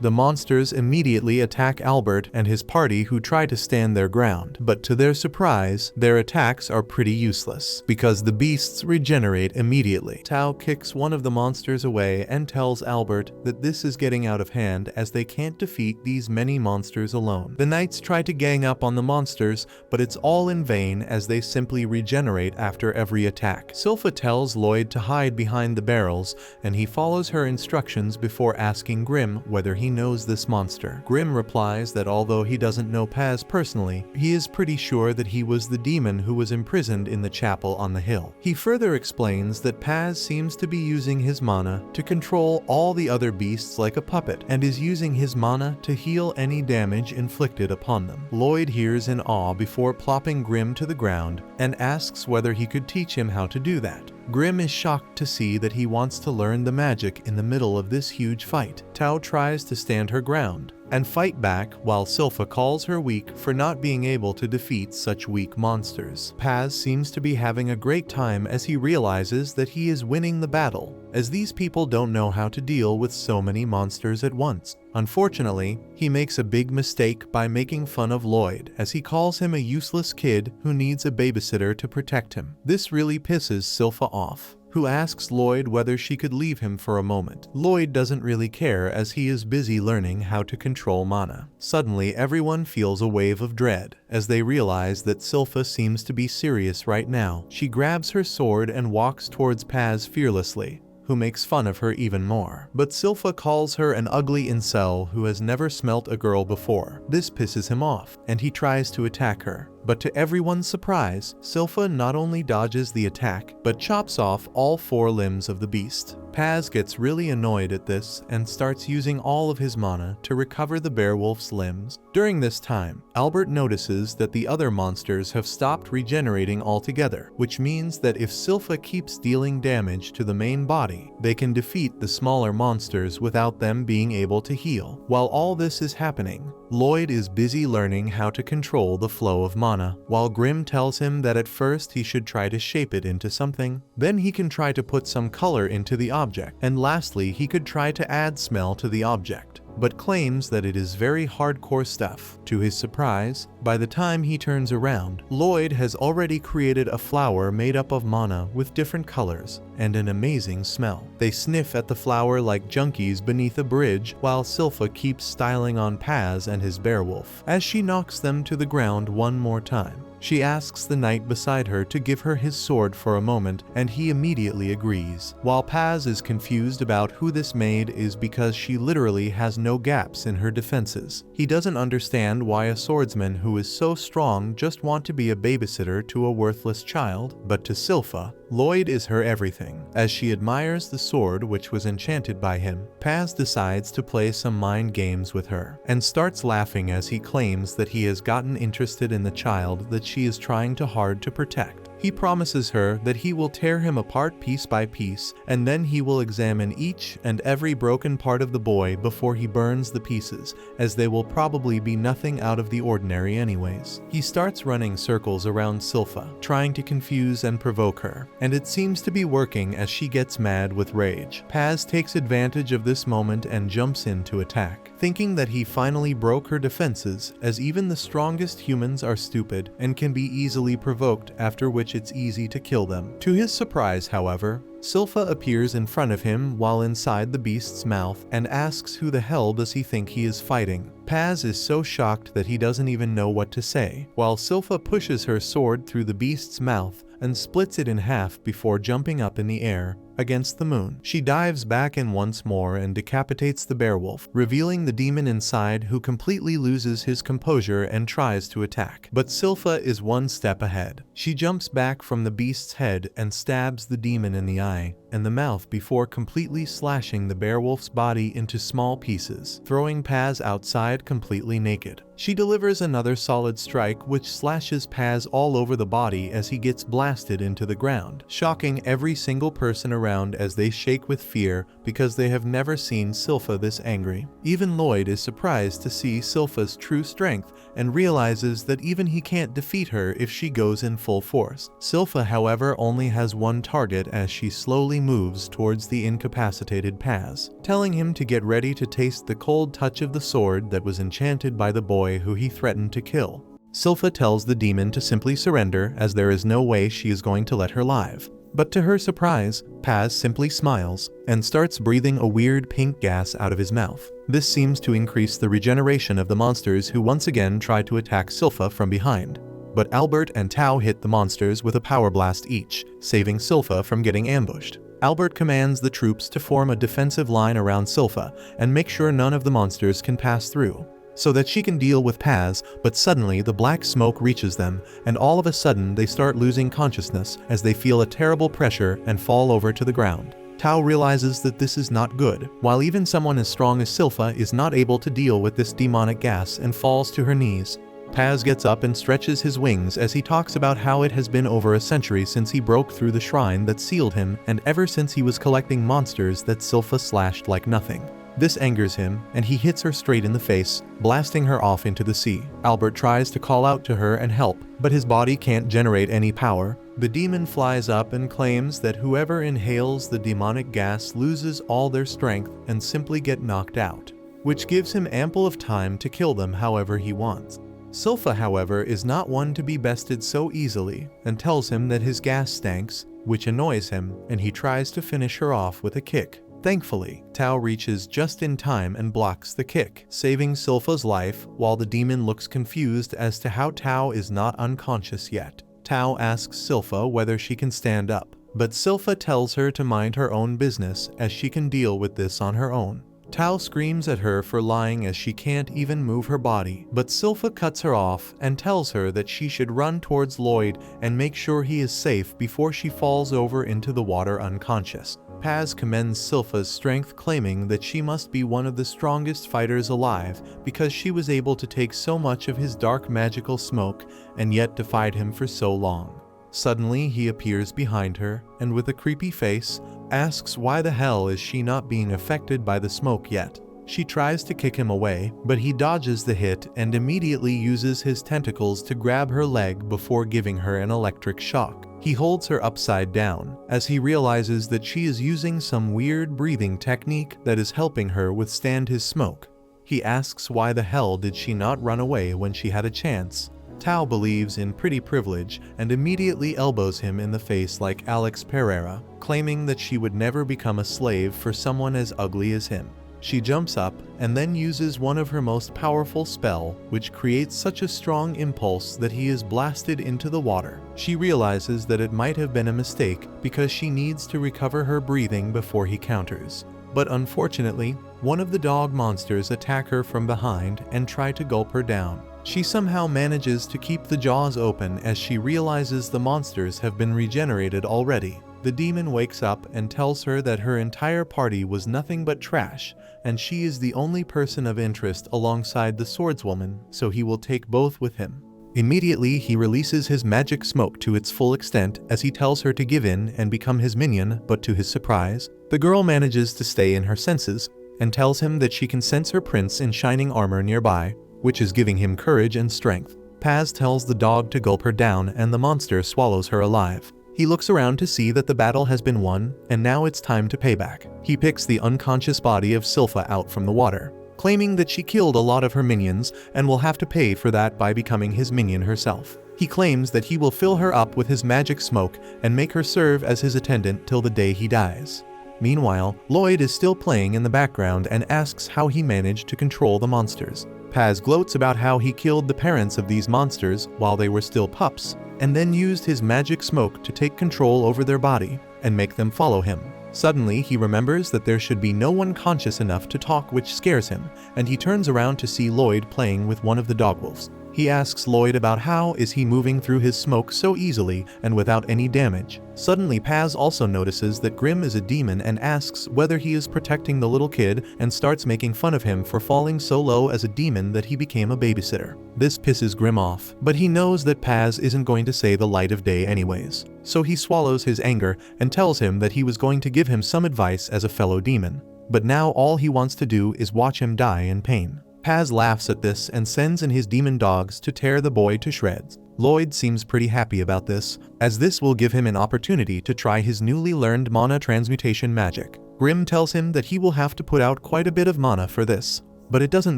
The monsters immediately attack Albert and his party, who try to stand their ground, but to their surprise, their attacks are pretty useless, because the beasts regenerate immediately. Tao kicks one of the monsters away and tells Albert that this is getting out of hand as they can't defeat these many monsters alone. The knights try to gang up on the monsters, but it's all in vain as they simply regenerate after every attack. Silpha tells Lloyd to hide behind the barrels, and he follows her instructions before asking Grim whether he knows this monster. Grim replies that although he doesn't know Paz personally, he is pretty sure that he was the demon who was imprisoned in the chapel on the hill. He further explains that Paz seems to be using his mana to control all the other beasts like a puppet, and is using his mana to heal any damage inflicted upon them. Lloyd hears in awe before plopping Grim to the ground and asks whether he could teach him how to do that. Grim is shocked to see that he wants to learn the magic in the middle of this huge fight. Tao tries to stand her ground and fight back, while Silpha calls her weak for not being able to defeat such weak monsters. Paz seems to be having a great time as he realizes that he is winning the battle, as these people don't know how to deal with so many monsters at once. Unfortunately, he makes a big mistake by making fun of Lloyd, as he calls him a useless kid who needs a babysitter to protect him. This really pisses Silpha off, who asks Lloyd whether she could leave him for a moment. Lloyd doesn't really care as he is busy learning how to control mana. Suddenly, everyone feels a wave of dread as they realize that Silpha seems to be serious right now. She grabs her sword and walks towards Paz fearlessly, who makes fun of her even more. But Silpha calls her an ugly incel who has never smelt a girl before. This pisses him off, and he tries to attack her. But to everyone's surprise, Silpha not only dodges the attack, but chops off all 4 limbs of the beast. Paz gets really annoyed at this and starts using all of his mana to recover the Beowulf's limbs. During this time, Albert notices that the other monsters have stopped regenerating altogether, which means that if Silpha keeps dealing damage to the main body, they can defeat the smaller monsters without them being able to heal. While all this is happening, Lloyd is busy learning how to control the flow of mana, while Grim tells him that at first he should try to shape it into something, then he can try to put some color into the object, and lastly he could try to add smell to the object, but claims that it is very hardcore stuff. To his surprise, by the time he turns around, Lloyd has already created a flower made up of mana with different colors and an amazing smell. They sniff at the flower like junkies beneath a bridge, while Silpha keeps styling on Paz and his Beowulf as she knocks them to the ground one more time. She asks the knight beside her to give her his sword for a moment, and he immediately agrees. While Paz is confused about who this maid is because she literally has no gaps in her defenses. He doesn't understand why a swordsman who is so strong just want to be a babysitter to a worthless child, but to Silpha, Lloyd is her everything. As she admires the sword which was enchanted by him, Paz decides to play some mind games with her, and starts laughing as he claims that he has gotten interested in the child that she is trying too hard to protect. He promises her that he will tear him apart piece by piece, and then he will examine each and every broken part of the boy before he burns the pieces, as they will probably be nothing out of the ordinary anyways. He starts running circles around Silpha, trying to confuse and provoke her, and it seems to be working as she gets mad with rage. Paz takes advantage of this moment and jumps in to attack, thinking that he finally broke her defenses, as even the strongest humans are stupid and can be easily provoked, after which it's easy to kill them. To his surprise, however, Silpha appears in front of him while inside the beast's mouth and asks who the hell does he think he is fighting. Paz is so shocked that he doesn't even know what to say, while Silpha pushes her sword through the beast's mouth and splits it in half before jumping up in the air against the moon. She dives back in once more and decapitates the beowulf, revealing the demon inside, who completely loses his composure and tries to attack. But Silpha is one step ahead. She jumps back from the beast's head and stabs the demon in the eye and the mouth before completely slashing the beowulf's body into small pieces, throwing Paz outside completely naked. She delivers another solid strike which slashes Paz all over the body as he gets blasted into the ground, shocking every single person around as they shake with fear because they have never seen Silpha this angry. Even Lloyd is surprised to see Silpha's true strength and realizes that even he can't defeat her if she goes in full force. Silpha, however, only has one target as she slowly moves towards the incapacitated Paz, telling him to get ready to taste the cold touch of the sword that was enchanted by the boy who he threatened to kill. Silpha tells the demon to simply surrender, as there is no way she is going to let her live. But to her surprise, Paz simply smiles and starts breathing a weird pink gas out of his mouth. This seems to increase the regeneration of the monsters, who once again try to attack Silpha from behind. But Albert and Tao hit the monsters with a power blast each, saving Silpha from getting ambushed. Albert commands the troops to form a defensive line around Silpha and make sure none of the monsters can pass through, so that she can deal with Paz, but suddenly the black smoke reaches them, and all of a sudden they start losing consciousness as they feel a terrible pressure and fall over to the ground. Tao realizes that this is not good, while even someone as strong as Silpha is not able to deal with this demonic gas and falls to her knees. Paz gets up and stretches his wings as he talks about how it has been over a century since he broke through the shrine that sealed him, and ever since he was collecting monsters that Silpha slashed like nothing. This angers him, and he hits her straight in the face, blasting her off into the sea. Albert tries to call out to her and help, but his body can't generate any power. The demon flies up and claims that whoever inhales the demonic gas loses all their strength and simply get knocked out, which gives him ample of time to kill them however he wants. Silpha, however, is not one to be bested so easily and tells him that his gas stanks, which annoys him, and he tries to finish her off with a kick. Thankfully, Tao reaches just in time and blocks the kick, saving Silpha's life, while the demon looks confused as to how Tao is not unconscious yet. Tao asks Silpha whether she can stand up, but Silpha tells her to mind her own business as she can deal with this on her own. Tao screams at her for lying as she can't even move her body, but Silpha cuts her off and tells her that she should run towards Lloyd and make sure he is safe before she falls over into the water unconscious. Paz commends Silpha's strength, claiming that she must be one of the strongest fighters alive because she was able to take so much of his dark magical smoke and yet defied him for so long. Suddenly he appears behind her and with a creepy face asks why the hell is she not being affected by the smoke yet. She tries to kick him away, but he dodges the hit and immediately uses his tentacles to grab her leg before giving her an electric shock. He holds her upside down as he realizes that she is using some weird breathing technique that is helping her withstand his smoke. He asks why the hell did she not run away when she had a chance. Tao believes in pretty privilege and immediately elbows him in the face like Alex Pereira, claiming that she would never become a slave for someone as ugly as him. She jumps up and then uses one of her most powerful spell, which creates such a strong impulse that he is blasted into the water. She realizes that it might have been a mistake because she needs to recover her breathing before he counters. But unfortunately, one of the dog monsters attack her from behind and try to gulp her down. She somehow manages to keep the jaws open as she realizes the monsters have been regenerated already. The demon wakes up and tells her that her entire party was nothing but trash, and she is the only person of interest alongside the swordswoman, so he will take both with him. Immediately, he releases his magic smoke to its full extent as he tells her to give in and become his minion, but to his surprise, the girl manages to stay in her senses and tells him that she can sense her prince in shining armor nearby, which is giving him courage and strength. Paz tells the dog to gulp her down and the monster swallows her alive. He looks around to see that the battle has been won, and now it's time to pay back. He picks the unconscious body of Sylpha out from the water, claiming that she killed a lot of her minions and will have to pay for that by becoming his minion herself. He claims that he will fill her up with his magic smoke and make her serve as his attendant till the day he dies. Meanwhile, Lloyd is still playing in the background and asks how he managed to control the monsters. Paz gloats about how he killed the parents of these monsters while they were still pups, and then used his magic smoke to take control over their body and make them follow him. Suddenly, he remembers that there should be no one conscious enough to talk, which scares him, and he turns around to see Lloyd playing with one of the dogwolves. He asks Lloyd about how is he moving through his smoke so easily and without any damage. Suddenly, Paz also notices that Grim is a demon and asks whether he is protecting the little kid and starts making fun of him for falling so low as a demon that he became a babysitter. This pisses Grim off, but he knows that Paz isn't going to say the light of day anyways. So he swallows his anger and tells him that he was going to give him some advice as a fellow demon. But now all he wants to do is watch him die in pain. Paz laughs at this and sends in his demon dogs to tear the boy to shreds. Lloyd seems pretty happy about this, as this will give him an opportunity to try his newly learned mana transmutation magic. Grim tells him that he will have to put out quite a bit of mana for this, but it doesn't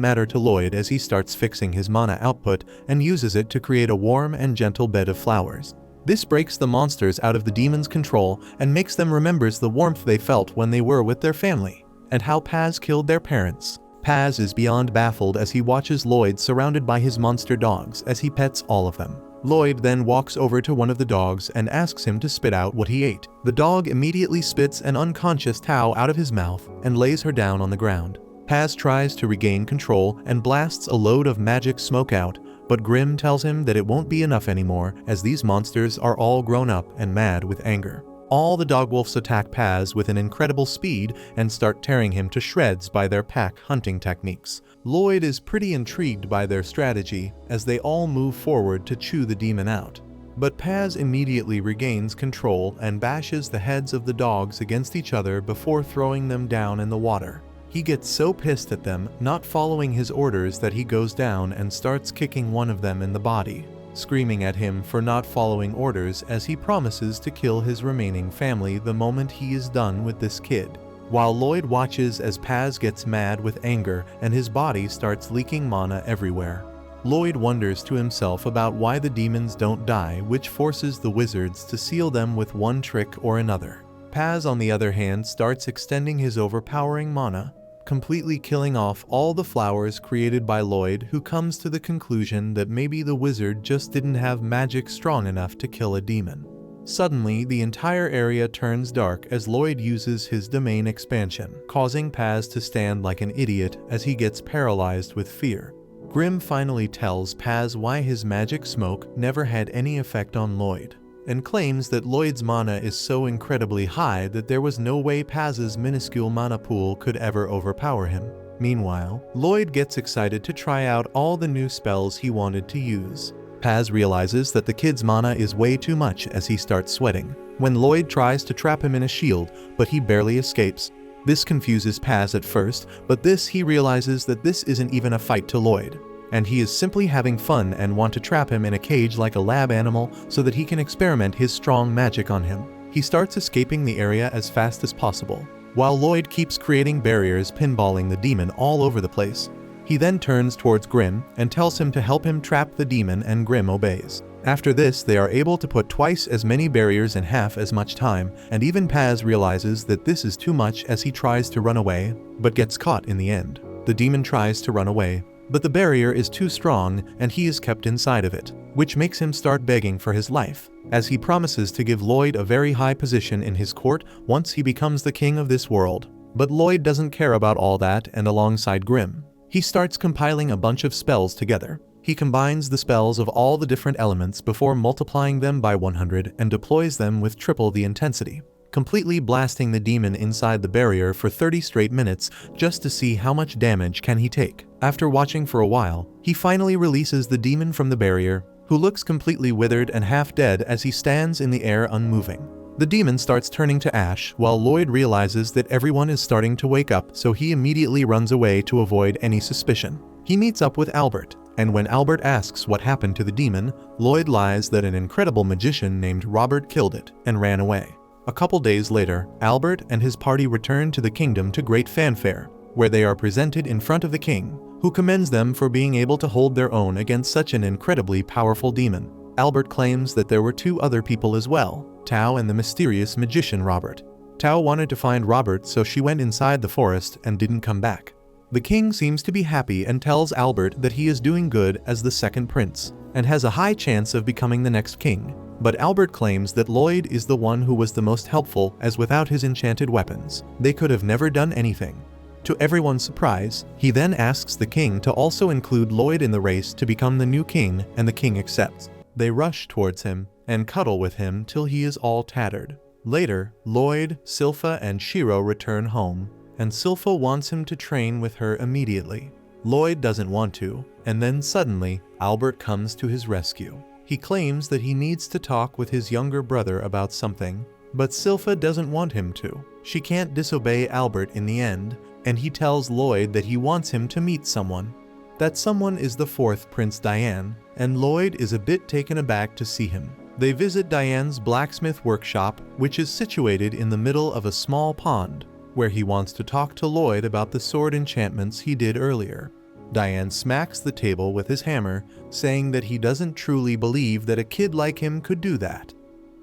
matter to Lloyd as he starts fixing his mana output and uses it to create a warm and gentle bed of flowers. This breaks the monsters out of the demon's control and makes them remember the warmth they felt when they were with their family, and how Paz killed their parents. Paz is beyond baffled as he watches Lloyd surrounded by his monster dogs as he pets all of them. Lloyd then walks over to one of the dogs and asks him to spit out what he ate. The dog immediately spits an unconscious Tao out of his mouth and lays her down on the ground. Paz tries to regain control and blasts a load of magic smoke out, but Grim tells him that it won't be enough anymore as these monsters are all grown up and mad with anger. All the dogwolves attack Paz with an incredible speed and start tearing him to shreds by their pack hunting techniques. Lloyd is pretty intrigued by their strategy as they all move forward to chew the demon out. But Paz immediately regains control and bashes the heads of the dogs against each other before throwing them down in the water. He gets so pissed at them not following his orders that he goes down and starts kicking one of them in the body, screaming at him for not following orders as he promises to kill his remaining family the moment he is done with this kid. While Lloyd watches as Paz gets mad with anger and his body starts leaking mana everywhere. Lloyd wonders to himself about why the demons don't die, which forces the wizards to seal them with one trick or another. Paz, on the other hand, starts extending his overpowering mana, completely killing off all the flowers created by Lloyd, who comes to the conclusion that maybe the wizard just didn't have magic strong enough to kill a demon. Suddenly, the entire area turns dark as Lloyd uses his domain expansion, causing Paz to stand like an idiot as he gets paralyzed with fear. Grim finally tells Paz why his magic smoke never had any effect on Lloyd, and claims that Lloyd's mana is so incredibly high that there was no way Paz's minuscule mana pool could ever overpower him. Meanwhile, Lloyd gets excited to try out all the new spells he wanted to use. Paz realizes that the kid's mana is way too much as he starts sweating, when Lloyd tries to trap him in a shield, but he barely escapes. This confuses Paz at first, but he realizes that this isn't even a fight to Lloyd, and he is simply having fun and want to trap him in a cage like a lab animal so that he can experiment his strong magic on him. He starts escaping the area as fast as possible, while Lloyd keeps creating barriers pinballing the demon all over the place. He then turns towards Grim and tells him to help him trap the demon, and Grim obeys. After this, they are able to put twice as many barriers in half as much time, and even Paz realizes that this is too much as he tries to run away, but gets caught in the end. The demon tries to run away, but the barrier is too strong and he is kept inside of it, which makes him start begging for his life, as he promises to give Lloyd a very high position in his court once he becomes the king of this world. But Lloyd doesn't care about all that, and alongside Grim, he starts compiling a bunch of spells together. He combines the spells of all the different elements before multiplying them by 100 and deploys them with triple the intensity, completely blasting the demon inside the barrier for 30 straight minutes just to see how much damage can he take. After watching for a while, he finally releases the demon from the barrier who looks completely withered and half dead as he stands in the air unmoving. The demon starts turning to ash while Lloyd realizes that everyone is starting to wake up, so he immediately runs away to avoid any suspicion. He meets up with Albert, and when Albert asks what happened to the demon, Lloyd lies that an incredible magician named Robert killed it and ran away. A couple days later, Albert and his party return to the kingdom to great fanfare, where they are presented in front of the king, who commends them for being able to hold their own against such an incredibly powerful demon. Albert claims that there were two other people as well, Tao and the mysterious magician Robert. Tao wanted to find Robert, so she went inside the forest and didn't come back. The king seems to be happy and tells Albert that he is doing good as the second prince, and has a high chance of becoming the next king. But Albert claims that Lloyd is the one who was the most helpful, as without his enchanted weapons, they could have never done anything. To everyone's surprise, he then asks the king to also include Lloyd in the race to become the new king, and the king accepts. They rush towards him and cuddle with him till he is all tattered. Later, Lloyd, Silpha, and Shiro return home, and Silpha wants him to train with her immediately. Lloyd doesn't want to, and then suddenly, Albert comes to his rescue. He claims that he needs to talk with his younger brother about something, but Silpha doesn't want him to. She can't disobey Albert in the end, and he tells Lloyd that he wants him to meet someone. That someone is the fourth Prince Diane, and Lloyd is a bit taken aback to see him. They visit Diane's blacksmith workshop, which is situated in the middle of a small pond, where he wants to talk to Lloyd about the sword enchantments he did earlier. Diane smacks the table with his hammer, saying that he doesn't truly believe that a kid like him could do that,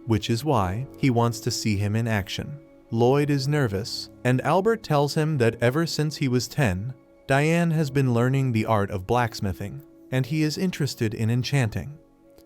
which is why he wants to see him in action. Lloyd is nervous, and Albert tells him that ever since he was 10, Diane has been learning the art of blacksmithing, and he is interested in enchanting.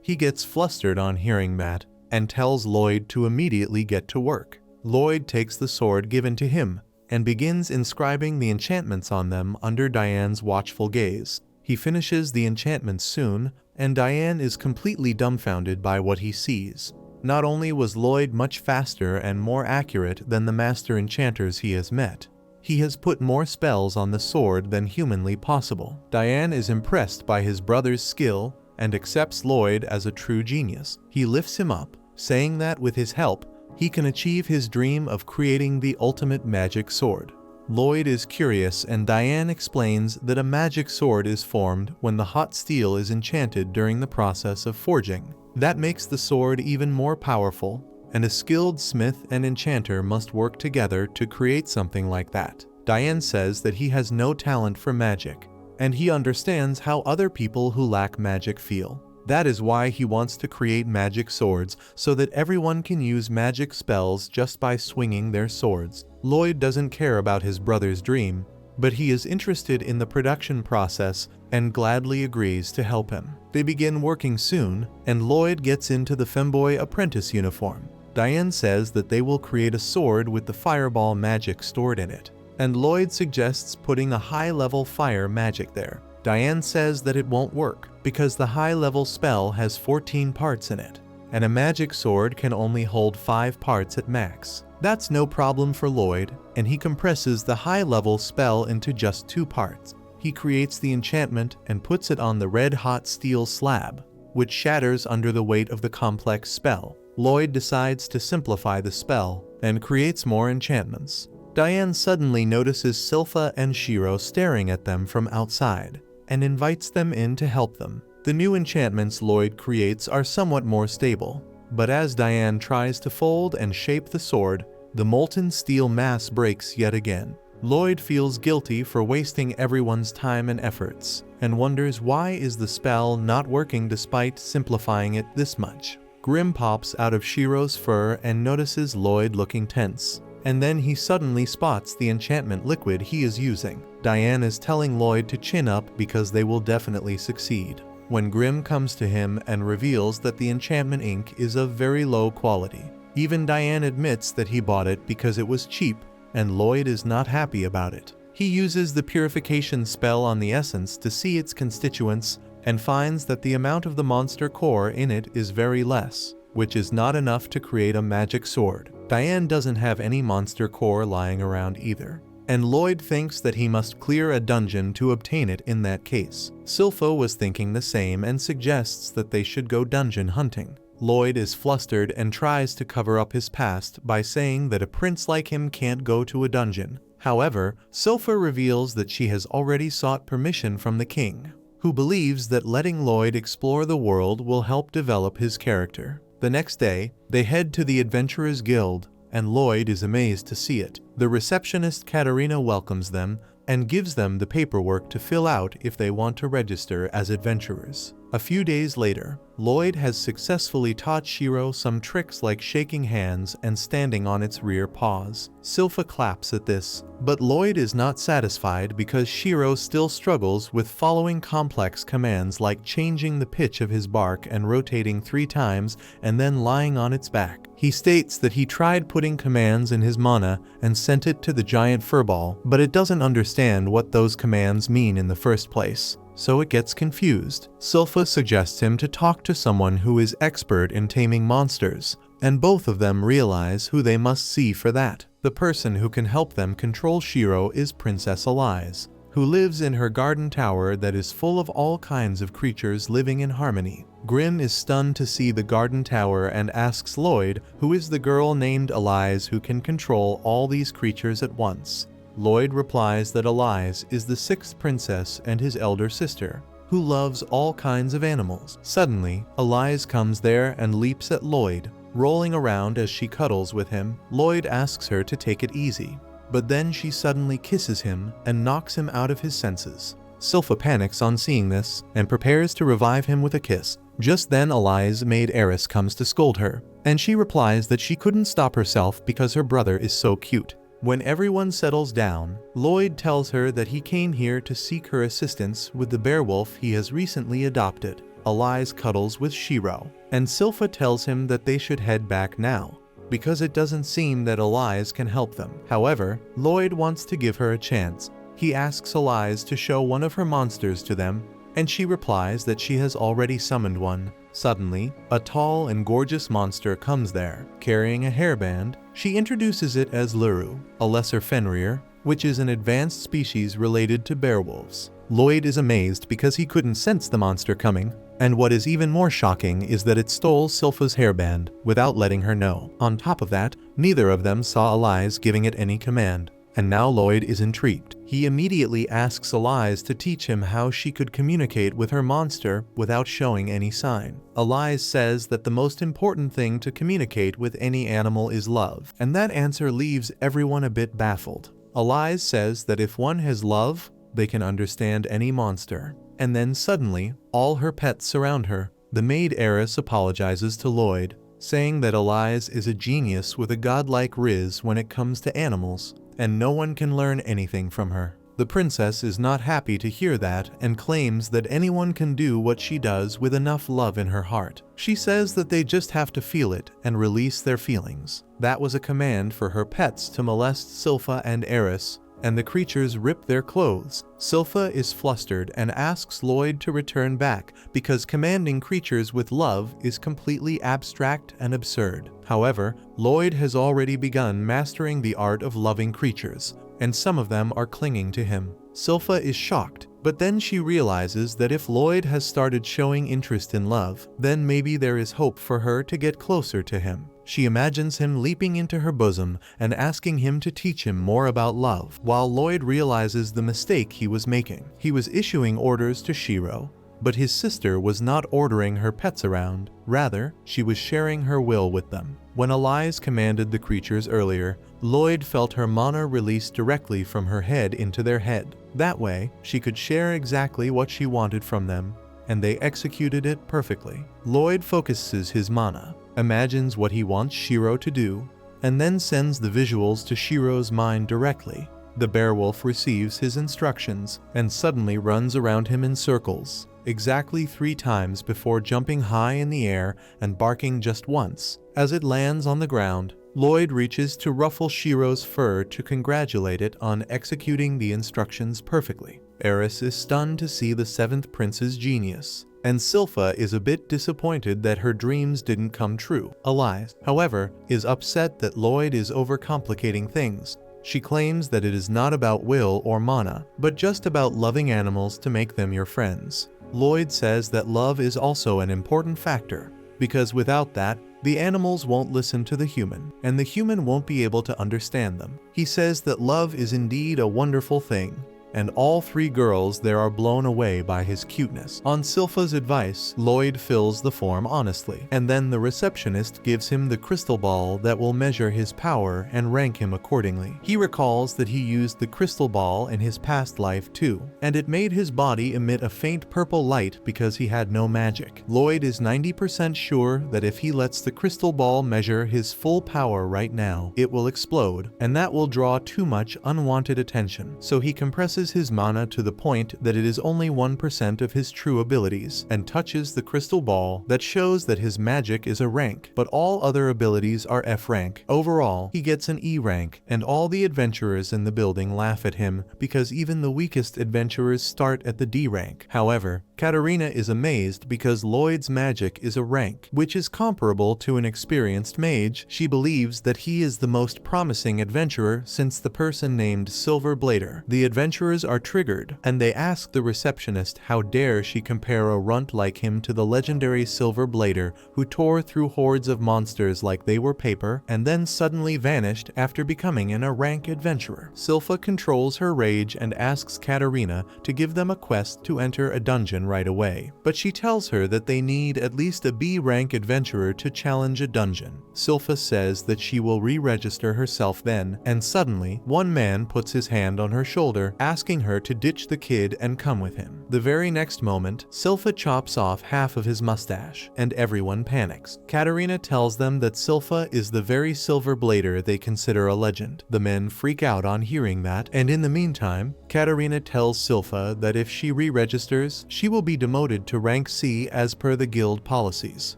He gets flustered on hearing that, and tells Lloyd to immediately get to work. Lloyd takes the sword given to him, and begins inscribing the enchantments on them under Diane's watchful gaze. He finishes the enchantments soon, and Diane is completely dumbfounded by what he sees. Not only was Lloyd much faster and more accurate than the master enchanters he has met, he has put more spells on the sword than humanly possible. Diane is impressed by his brother's skill and accepts Lloyd as a true genius. He lifts him up, saying that with his help, he can achieve his dream of creating the ultimate magic sword. Lloyd is curious, and Diane explains that a magic sword is formed when the hot steel is enchanted during the process of forging. That makes the sword even more powerful, and a skilled smith and enchanter must work together to create something like that. Diane says that he has no talent for magic, and he understands how other people who lack magic feel. That is why he wants to create magic swords, so that everyone can use magic spells just by swinging their swords. Lloyd doesn't care about his brother's dream, but he is interested in the production process and gladly agrees to help him. They begin working soon, and Lloyd gets into the femboy apprentice uniform. Diane says that they will create a sword with the fireball magic stored in it, and Lloyd suggests putting a high-level fire magic there. Diane says that it won't work, because the high-level spell has 14 parts in it, and a magic sword can only hold 5 parts at max. That's no problem for Lloyd, and he compresses the high-level spell into just 2 parts. He creates the enchantment and puts it on the red-hot steel slab, which shatters under the weight of the complex spell. Lloyd decides to simplify the spell and creates more enchantments. Diane suddenly notices Silpha and Shiro staring at them from outside, and invites them in to help them. The new enchantments Lloyd creates are somewhat more stable, but as Diane tries to fold and shape the sword, the molten steel mass breaks yet again. Lloyd feels guilty for wasting everyone's time and efforts, and wonders why is the spell not working despite simplifying it this much. Grim pops out of Shiro's fur and notices Lloyd looking tense, and then he suddenly spots the enchantment liquid he is using. Diane is telling Lloyd to chin up because they will definitely succeed, when Grim comes to him and reveals that the enchantment ink is of very low quality. Even Diane admits that he bought it because it was cheap, and Lloyd is not happy about it. He uses the purification spell on the essence to see its constituents and finds that the amount of the monster core in it is very less, which is not enough to create a magic sword. Diane doesn't have any monster core lying around either. and Lloyd thinks that he must clear a dungeon to obtain it in that case. Silpha was thinking the same and suggests that they should go dungeon hunting. Lloyd is flustered and tries to cover up his past by saying that a prince like him can't go to a dungeon. However, Silpha reveals that she has already sought permission from the king, who believes that letting Lloyd explore the world will help develop his character. The next day, they head to the Adventurers Guild, and Lloyd is amazed to see it. The receptionist Katarina welcomes them and gives them the paperwork to fill out if they want to register as adventurers. A few days later, Lloyd has successfully taught Shiro some tricks like shaking hands and standing on its rear paws. Silpha claps at this, but Lloyd is not satisfied because Shiro still struggles with following complex commands like changing the pitch of his bark and rotating 3 times and then lying on its back. He states that he tried putting commands in his mana and sent it to the giant furball, but it doesn't understand what those commands mean in the first place, so it gets confused. Silpha suggests him to talk to someone who is expert in taming monsters, and both of them realize who they must see for that. The person who can help them control Shiro is Princess Elize, who lives in her garden tower that is full of all kinds of creatures living in harmony. Grim is stunned to see the garden tower and asks Lloyd who is the girl named Elize who can control all these creatures at once. Lloyd replies that Elize is the 6th princess and his elder sister, who loves all kinds of animals. Suddenly, Elize comes there and leaps at Lloyd, rolling around as she cuddles with him. Lloyd asks her to take it easy, but then she suddenly kisses him and knocks him out of his senses. Silpha panics on seeing this and prepares to revive him with a kiss. Just then Elize's maid Eris comes to scold her, and she replies that she couldn't stop herself because her brother is so cute. When everyone settles down, Lloyd tells her that he came here to seek her assistance with the beowulf he has recently adopted. Elize cuddles with Shiro, and Silpha tells him that they should head back now, because it doesn't seem that Elize can help them. However, Lloyd wants to give her a chance. He asks Elize to show one of her monsters to them, and she replies that she has already summoned one. Suddenly, a tall and gorgeous monster comes there, carrying a hairband. She introduces it as Luru, a lesser Fenrir, which is an advanced species related to beowulfs. Lloyd is amazed because he couldn't sense the monster coming, and what is even more shocking is that it stole Silpha's hairband without letting her know. On top of that, neither of them saw Elize giving it any command, and now Lloyd is intrigued. He immediately asks Elize to teach him how she could communicate with her monster without showing any sign. Elize says that the most important thing to communicate with any animal is love, and that answer leaves everyone a bit baffled. Elize says that if one has love, they can understand any monster. And then suddenly, all her pets surround her. The maid Eris apologizes to Lloyd, saying that Elize is a genius with a godlike riz when it comes to animals, and no one can learn anything from her. The princess is not happy to hear that and claims that anyone can do what she does with enough love in her heart. She says that they just have to feel it and release their feelings. That was a command for her pets to molest Silpha and Eris, and the creatures rip their clothes. Silpha is flustered and asks Lloyd to return back because commanding creatures with love is completely abstract and absurd. However, Lloyd has already begun mastering the art of loving creatures, and some of them are clinging to him. Silpha is shocked, but then she realizes that if Lloyd has started showing interest in love, then maybe there is hope for her to get closer to him. She imagines him leaping into her bosom and asking him to teach him more about love, while Lloyd realizes the mistake he was making. He was issuing orders to Shiro, but his sister was not ordering her pets around. Rather, she was sharing her will with them. When Elize commanded the creatures earlier, Lloyd felt her mana release directly from her head into their head. That way, she could share exactly what she wanted from them, and they executed it perfectly. Lloyd focuses his mana, imagines what he wants Shiro to do, and then sends the visuals to Shiro's mind directly. The beowulf receives his instructions and suddenly runs around him in circles, exactly 3 times before jumping high in the air and barking just once. As it lands on the ground, Lloyd reaches to ruffle Shiro's fur to congratulate it on executing the instructions perfectly. Eris is stunned to see the 7th prince's genius, and Silpha is a bit disappointed that her dreams didn't come true. Elize, however, is upset that Lloyd is overcomplicating things, She claims that it is not about will or mana, but just about loving animals to make them your friends. Lloyd says that love is also an important factor, because without that, the animals won't listen to the human, and the human won't be able to understand them. He says that love is indeed a wonderful thing, and all three girls there are blown away by his cuteness. On Silpha's advice, Lloyd fills the form honestly, and then the receptionist gives him the crystal ball that will measure his power and rank him accordingly. He recalls that he used the crystal ball in his past life too, and it made his body emit a faint purple light because he had no magic. Lloyd is 90% sure that if he lets the crystal ball measure his full power right now, it will explode, and that will draw too much unwanted attention. So he compresses his mana to the point that it is only 1% of his true abilities, and touches the crystal ball that shows that his magic is a rank, but all other abilities are F rank. Overall, he gets an E rank, and all the adventurers in the building laugh at him because even the weakest adventurers start at the D rank. However, Katarina is amazed because Lloyd's magic is a rank, which is comparable to an experienced mage. She believes that he is the most promising adventurer since the person named Silver Blader. The adventurers are triggered, and they ask the receptionist how dare she compare a runt like him to the legendary Silver Blader who tore through hordes of monsters like they were paper and then suddenly vanished after becoming an A-rank adventurer. Silpha controls her rage and asks Katarina to give them a quest to enter a dungeon right away, but she tells her that they need at least a B-rank adventurer to challenge a dungeon. Silpha says that she will re-register herself then, and suddenly, one man puts his hand on her shoulder, asking her to ditch the kid and come with him. The very next moment, Silpha chops off half of his mustache, and everyone panics. Katarina tells them that Silpha is the very Silver Blader they consider a legend. The men freak out on hearing that, and in the meantime, Katarina tells Silpha that if she re-registers, she will be demoted to rank C as per the guild policies.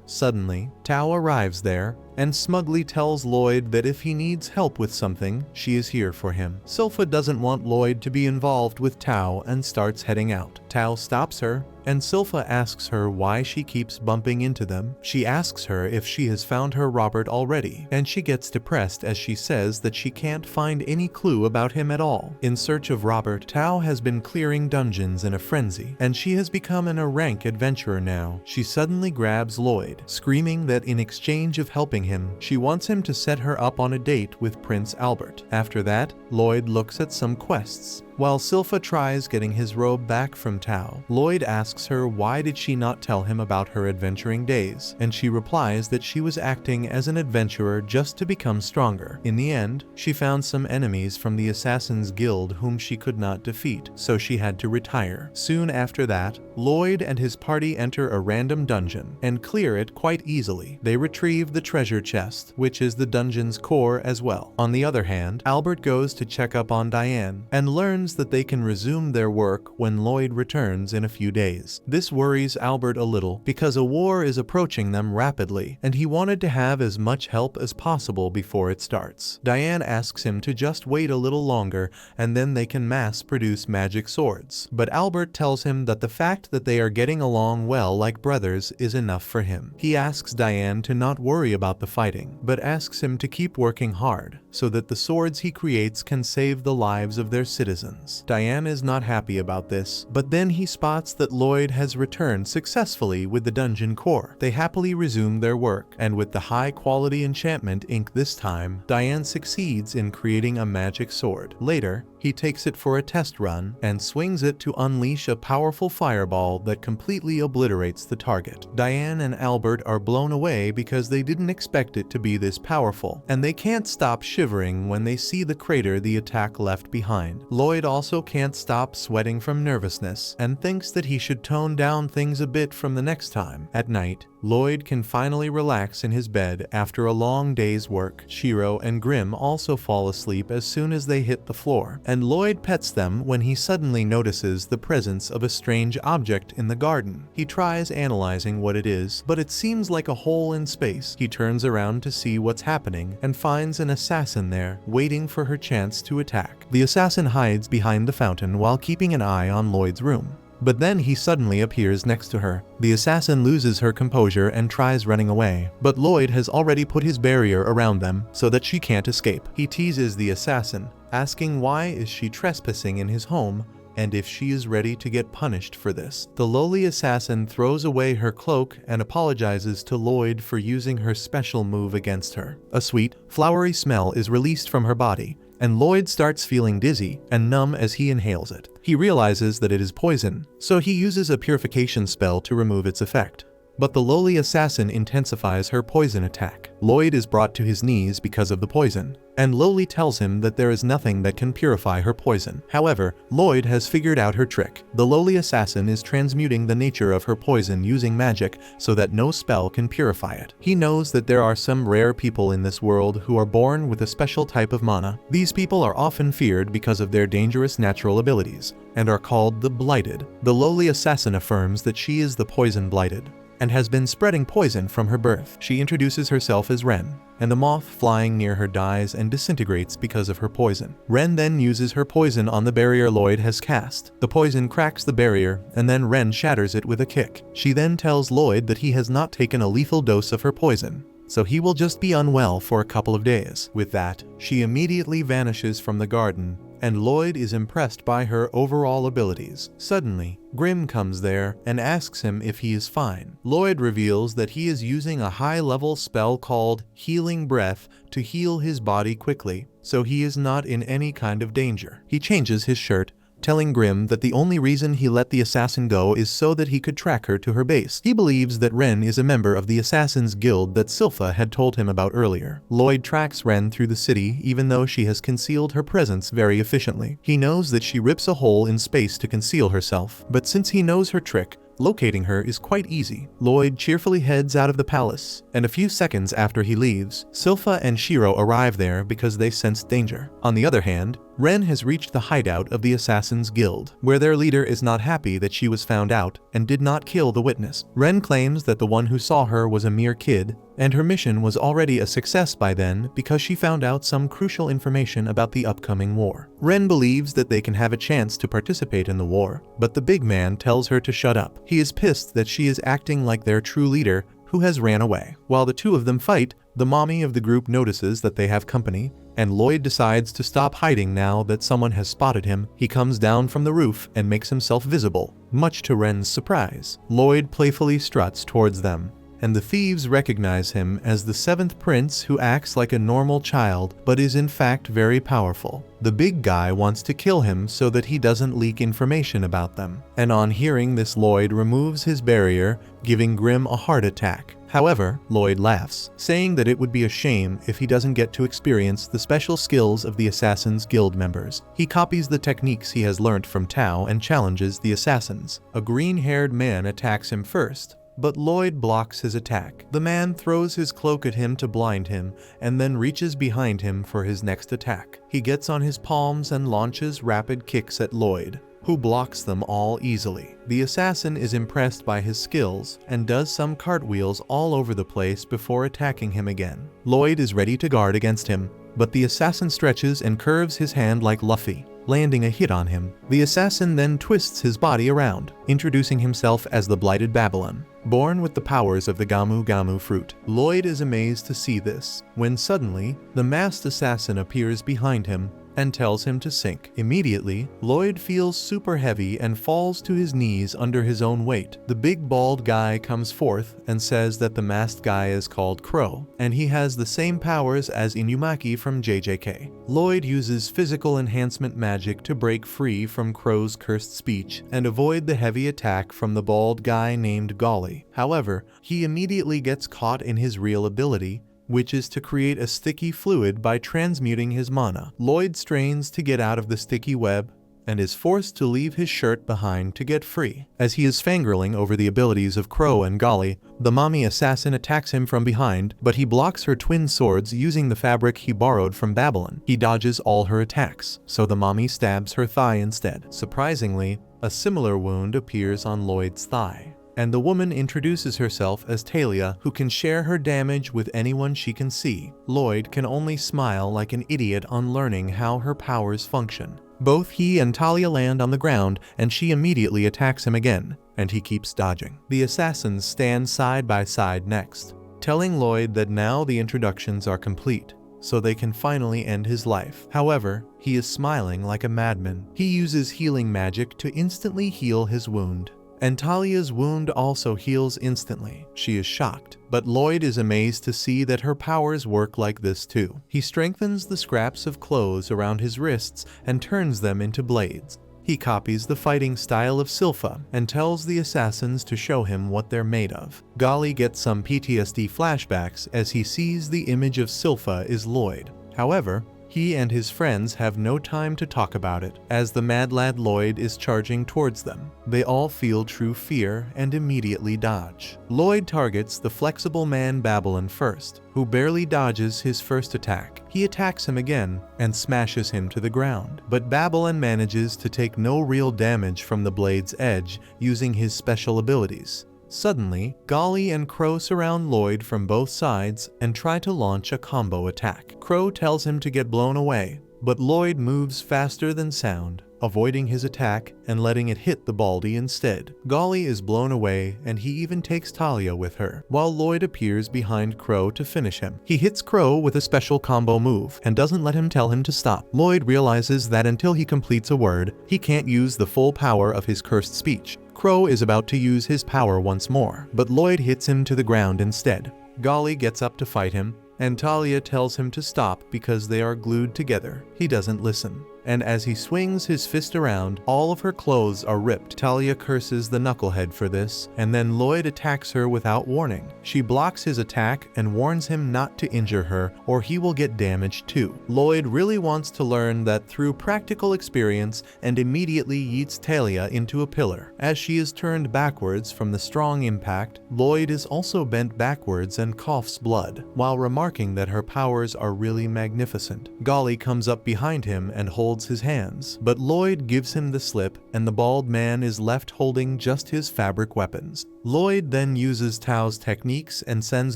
Suddenly, Tao arrives there, and smugly tells Lloyd that if he needs help with something, she is here for him. Silpha doesn't want Lloyd to be involved with Tao and starts heading out. Tao stops her, and Silpha asks her why she keeps bumping into them. She asks her if she has found her Robert already, and she gets depressed as she says that she can't find any clue about him at all. In search of Robert, Tao has been clearing dungeons in a frenzy, and she has become an A-rank adventurer now. She suddenly grabs Lloyd, screaming that in exchange of helping him, she wants him to set her up on a date with Prince Albert. After that, Lloyd looks at some quests. While Silpha tries getting his robe back from Tao, Lloyd asks her why did she not tell him about her adventuring days, and she replies that she was acting as an adventurer just to become stronger. In the end, she found some enemies from the Assassin's Guild whom she could not defeat, so she had to retire. Soon after that, Lloyd and his party enter a random dungeon and clear it quite easily. They retrieve the treasure chest, which is the dungeon's core as well. On the other hand, Albert goes to check up on Diane and learns that they can resume their work when Lloyd returns in a few days. This worries Albert a little because a war is approaching them rapidly, and he wanted to have as much help as possible before it starts. Diane asks him to just wait a little longer and then they can mass produce magic swords. But Albert tells him that the fact that they are getting along well like brothers is enough for him. He asks Diane to not worry about the fighting, but asks him to keep working hard so that the swords he creates can save the lives of their citizens. Diane is not happy about this, but then he spots that Lloyd has returned successfully with the dungeon core. They happily resume their work, and with the high-quality enchantment ink this time, Diane succeeds in creating a magic sword. Later, he takes it for a test run and swings it to unleash a powerful fireball that completely obliterates the target. Diane and Albert are blown away because they didn't expect it to be this powerful, and they can't stop shivering when they see the crater the attack left behind. Lloyd also can't stop sweating from nervousness and thinks that he should tone down things a bit from the next time. At night, Lloyd can finally relax in his bed after a long day's work. Shiro and Grim also fall asleep as soon as they hit the floor, and Lloyd pets them when he suddenly notices the presence of a strange object in the garden. He tries analyzing what it is, but it seems like a hole in space. He turns around to see what's happening and finds an assassin there, waiting for her chance to attack. The assassin hides behind the fountain while keeping an eye on Lloyd's room. But then he suddenly appears next to her. The assassin loses her composure and tries running away, but Lloyd has already put his barrier around them so that she can't escape. He teases the assassin, asking why is she trespassing in his home and if she is ready to get punished for this. The lowly assassin throws away her cloak and apologizes to Lloyd for using her special move against her. A sweet, flowery smell is released from her body, and Lloyd starts feeling dizzy and numb as he inhales it. He realizes that it is poison, so he uses a purification spell to remove its effect. But the lowly assassin intensifies her poison attack. Lloyd is brought to his knees because of the poison, and Lowly tells him that there is nothing that can purify her poison. However, Lloyd has figured out her trick. The lowly assassin is transmuting the nature of her poison using magic so that no spell can purify it. He knows that there are some rare people in this world who are born with a special type of mana. These people are often feared because of their dangerous natural abilities, and are called the Blighted. The lowly assassin affirms that she is the Poison Blighted, and has been spreading poison from her birth. She introduces herself as Ren, and the moth flying near her dies and disintegrates because of her poison. Ren then uses her poison on the barrier Lloyd has cast. The poison cracks the barrier, and then Ren shatters it with a kick. She then tells Lloyd that he has not taken a lethal dose of her poison, so he will just be unwell for a couple of days. With that, she immediately vanishes from the garden, and Lloyd is impressed by her overall abilities. Suddenly, Grimm comes there and asks him if he is fine. Lloyd reveals that he is using a high-level spell called Healing Breath to heal his body quickly, so he is not in any kind of danger. He changes his shirt, telling Grimm that the only reason he let the assassin go is so that he could track her to her base. He believes that Ren is a member of the Assassin's Guild that Silpha had told him about earlier. Lloyd tracks Ren through the city even though she has concealed her presence very efficiently. He knows that she rips a hole in space to conceal herself, but since he knows her trick, locating her is quite easy. Lloyd cheerfully heads out of the palace, and a few seconds after he leaves, Silpha and Shiro arrive there because they sense danger. On the other hand, Ren has reached the hideout of the Assassin's Guild, where their leader is not happy that she was found out and did not kill the witness. Ren claims that the one who saw her was a mere kid, and her mission was already a success by then because she found out some crucial information about the upcoming war. Ren believes that they can have a chance to participate in the war, but the big man tells her to shut up. He is pissed that she is acting like their true leader, who has ran away. While the two of them fight, the mommy of the group notices that they have company, and Lloyd decides to stop hiding now that someone has spotted him. He comes down from the roof and makes himself visible, much to Ren's surprise. Lloyd playfully struts towards them, and the thieves recognize him as the 7th prince who acts like a normal child but is in fact very powerful. The big guy wants to kill him so that he doesn't leak information about them, and on hearing this Lloyd removes his barrier, giving Grimm a heart attack. However, Lloyd laughs, saying that it would be a shame if he doesn't get to experience the special skills of the Assassin's Guild members. He copies the techniques he has learnt from Tao and challenges the assassins. A green-haired man attacks him first, but Lloyd blocks his attack. The man throws his cloak at him to blind him, and then reaches behind him for his next attack. He gets on his palms and launches rapid kicks at Lloyd, who blocks them all easily. The assassin is impressed by his skills and does some cartwheels all over the place before attacking him again. Lloyd is ready to guard against him, but the assassin stretches and curves his hand like Luffy, landing a hit on him. The assassin then twists his body around, introducing himself as the Blighted Babylon, born with the powers of the Gamu Gamu fruit. Lloyd is amazed to see this, when suddenly, the masked assassin appears behind him and tells him to sink. Immediately, Lloyd feels super heavy and falls to his knees under his own weight. The big bald guy comes forth and says that the masked guy is called Crow, and he has the same powers as Inumaki from JJK. Lloyd uses physical enhancement magic to break free from Crow's cursed speech and avoid the heavy attack from the bald guy named Golly. However, he immediately gets caught in his real ability, which is to create a sticky fluid by transmuting his mana. Lloyd strains to get out of the sticky web and is forced to leave his shirt behind to get free. As he is fangirling over the abilities of Crow and Golly, the mommy assassin attacks him from behind, but he blocks her twin swords using the fabric he borrowed from Babylon. He dodges all her attacks, so the mommy stabs her thigh instead. Surprisingly, a similar wound appears on Lloyd's thigh, and the woman introduces herself as Talia, who can share her damage with anyone she can see. Lloyd can only smile like an idiot on learning how her powers function. Both he and Talia land on the ground, and she immediately attacks him again, and he keeps dodging. The assassins stand side by side next, telling Lloyd that now the introductions are complete, so they can finally end his life. However, he is smiling like a madman. He uses healing magic to instantly heal his wound. And Talia's wound also heals instantly. She is shocked, but Lloyd is amazed to see that her powers work like this too. He strengthens the scraps of clothes around his wrists and turns them into blades. He copies the fighting style of Silpha and tells the assassins to show him what they're made of. Golly gets some PTSD flashbacks as he sees the image of Silpha is Lloyd. However, he and his friends have no time to talk about it, as the mad lad Lloyd is charging towards them. They all feel true fear and immediately dodge. Lloyd targets the flexible man Babylon first, who barely dodges his first attack. He attacks him again and smashes him to the ground, but Babylon manages to take no real damage from the blade's edge using his special abilities. Suddenly, Golly and Crow surround Lloyd from both sides and try to launch a combo attack. Crow tells him to get blown away, but Lloyd moves faster than sound, avoiding his attack and letting it hit the Baldy instead. Golly is blown away and he even takes Talia with her, while Lloyd appears behind Crow to finish him. He hits Crow with a special combo move and doesn't let him tell him to stop. Lloyd realizes that until he completes a word, he can't use the full power of his cursed speech. Crow is about to use his power once more, but Lloyd hits him to the ground instead. Golly gets up to fight him, and Talia tells him to stop because they are glued together. He doesn't listen, and as he swings his fist around, all of her clothes are ripped. Talia curses the knucklehead for this, and then Lloyd attacks her without warning. She blocks his attack and warns him not to injure her or he will get damaged too. Lloyd really wants to learn that through practical experience and immediately yeets Talia into a pillar. As she is turned backwards from the strong impact, Lloyd is also bent backwards and coughs blood, while remarking that her powers are really magnificent. Golly comes up behind him and holds his hands, but Lloyd gives him the slip and the bald man is left holding just his fabric weapons. Lloyd then uses Tao's techniques and sends